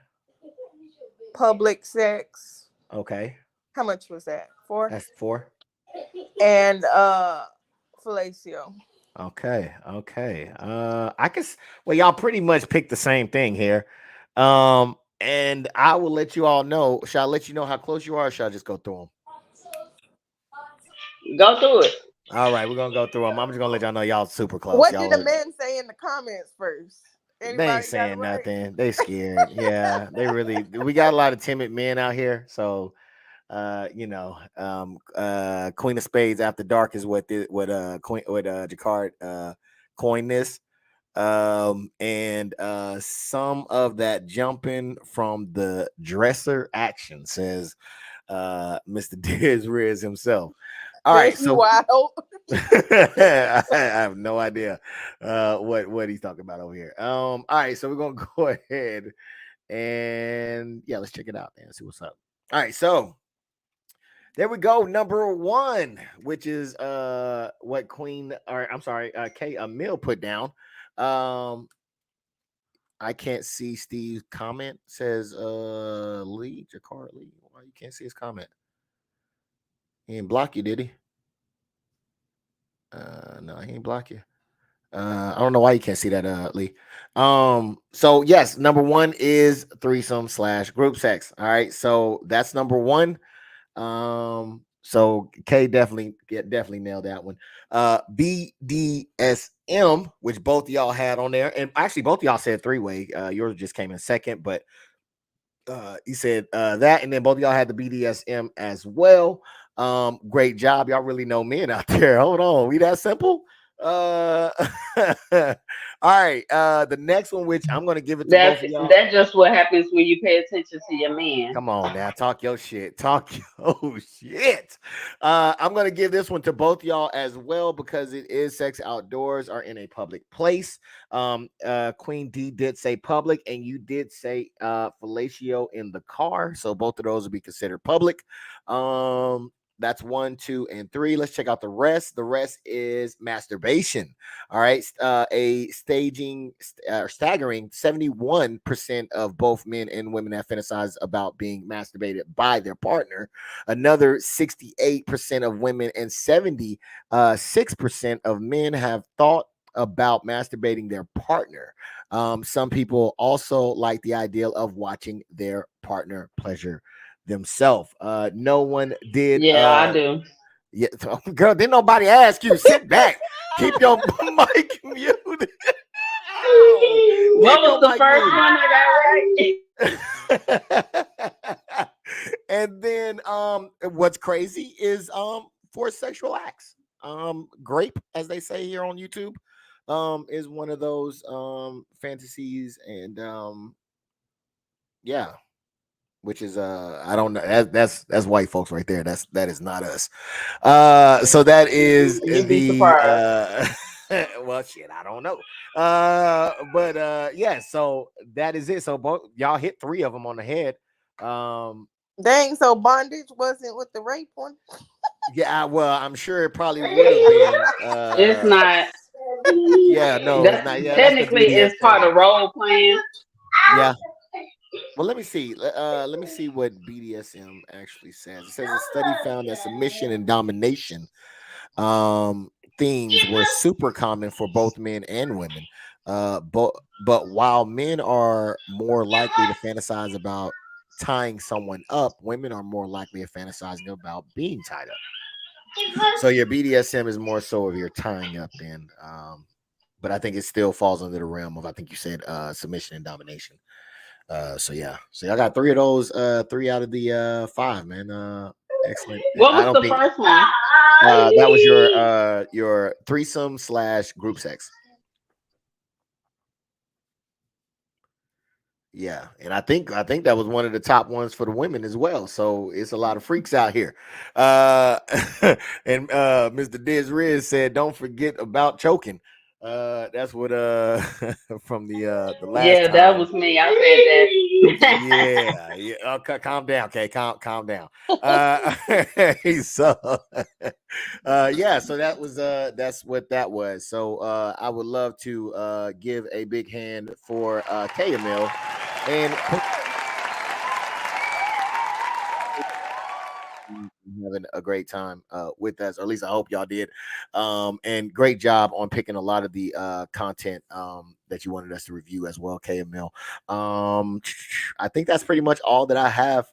Public sex. Okay. How much was that? 4? That's 4. And fellatio. Okay. I guess y'all pretty much picked the same thing here. And I will let you all know. Shall I let you know how close you are, or shall I just go through them? Go through it. All right, we're gonna go through them. I'm just gonna let y'all know y'all super close. What y'all did the men say in the comments first? They ain't saying nothing. They scared. Yeah, they really. We got a lot of timid men out here, so Queen of Spades After Dark is what Jacquard coined this. And some of that jumping from the dresser action, says Mr. DisRiz himself. All right, so I have no idea what he's talking about over here. All right, so we're gonna go ahead and let's check it out and see what's up. All right, so there we go. Number 1, which is what K Emil put down. I can't see Steve's comment. Says Jacquard Lee. Why you can't see his comment? He didn't block you, did he? No, he ain't block you. I don't know why you can't see that, Lee. So yes, number 1 is threesome / group sex. All right, so that's number 1. So K definitely nailed that one. BDSM, which both of y'all had on there, and actually both of y'all said 3-way. Yours just came in second, but he said that, and then both of y'all had the BDSM as well. Great job. Y'all really know men out there. Hold on. We that simple? All right. The next one, which I'm gonna give it to both of y'all. That's just what happens when you pay attention to your man. Come on now, talk your shit. Talk your shit. I'm gonna give this one to both y'all as well because it is sex outdoors or in a public place. Queen D did say public, and you did say fellatio in the car, so both of those will be considered public. That's 1, 2, and 3. Let's check out the rest. The rest is masturbation. All right. A staggering 71% of both men and women have fantasized about being masturbated by their partner. Another 68% of women and 76% of men have thought about masturbating their partner. Some people also like the idea of watching their partner pleasure themselves. No one did. Yeah, I do. Yeah, girl, didn't nobody ask you. Sit back. Keep your mic muted. What was the first one I got right? And then what's crazy is for sexual acts. Grape, as they say here on YouTube, is one of those fantasies, and yeah. Which is I don't know, that's white folks right there. That is not us. So that is well, shit, I don't know. But yeah, so that is it. So both y'all hit 3 of them on the head. Dang, so bondage wasn't with the rape one? Yeah, well, I'm sure it probably would have been. It's not. Yeah, no, it's not. Yeah, technically, it's part of role playing. Yeah. Well, let me see. Let me see what BDSM actually says. It says a study found that submission and domination themes were super common for both men and women. But while men are more likely to fantasize about tying someone up, women are more likely to fantasizing about being tied up. So your BDSM is more so of your tying up then. But I think it still falls under the realm of, I think you said submission and domination. So yeah, so I got 3 of those, 3 out of the 5, man. Excellent. What was the first one? That was your threesome / group sex. Yeah, and I think that was one of the top ones for the women as well. So it's a lot of freaks out here. And Mr. DisRiz said, "Don't forget about choking." That's what from the last Yeah, time. that was me. I said that. Yeah. Okay, calm down. Okay, calm down. So yeah, so that was that's what that was. So I would love to give a big hand for KML and having a great time with us, or at least I hope y'all did. And great job on picking a lot of the content that you wanted us to review as well, KML. I think that's pretty much all that I have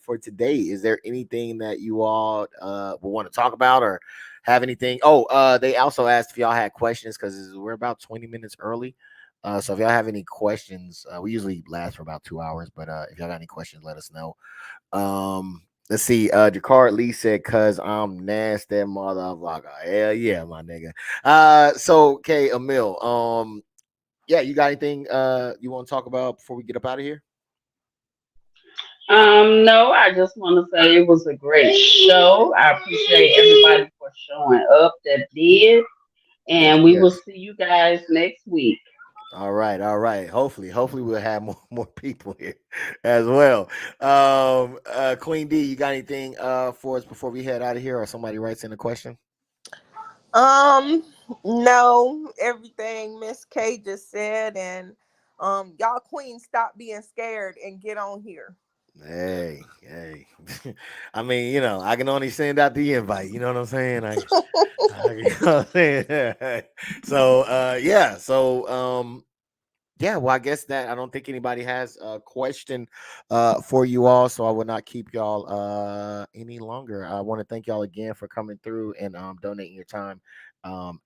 for today. Is there anything that you all will want to talk about or have anything? Oh, they also asked if y'all had questions because we're about 20 minutes early. So if y'all have any questions, we usually last for about 2 hours, but if y'all got any questions, let us know. Let's see. Jakar Lee said, "Cause I'm nasty, motherfucker." Hell yeah, my nigga. So okay, Emil. Yeah, you got anything you want to talk about before we get up out of here? No, I just want to say it was a great show. I appreciate everybody for showing up that did, and we will see you guys next week. All right. Hopefully we'll have more people here as well. Queen D, you got anything for us before we head out of here, or somebody writes in a question? No, everything Miss K just said, and y'all queens, stop being scared and get on here. Hey. I mean, you know, I can only send out the invite. You know what I'm saying? You know what I'm saying? So yeah. So yeah, well, I guess that I don't think anybody has a question for you all, so I will not keep y'all any longer. I want to thank y'all again for coming through and donating your time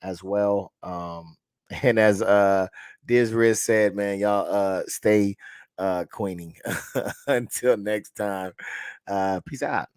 as well. And as DisRiz said, man, y'all stay queening. Until next time, peace out.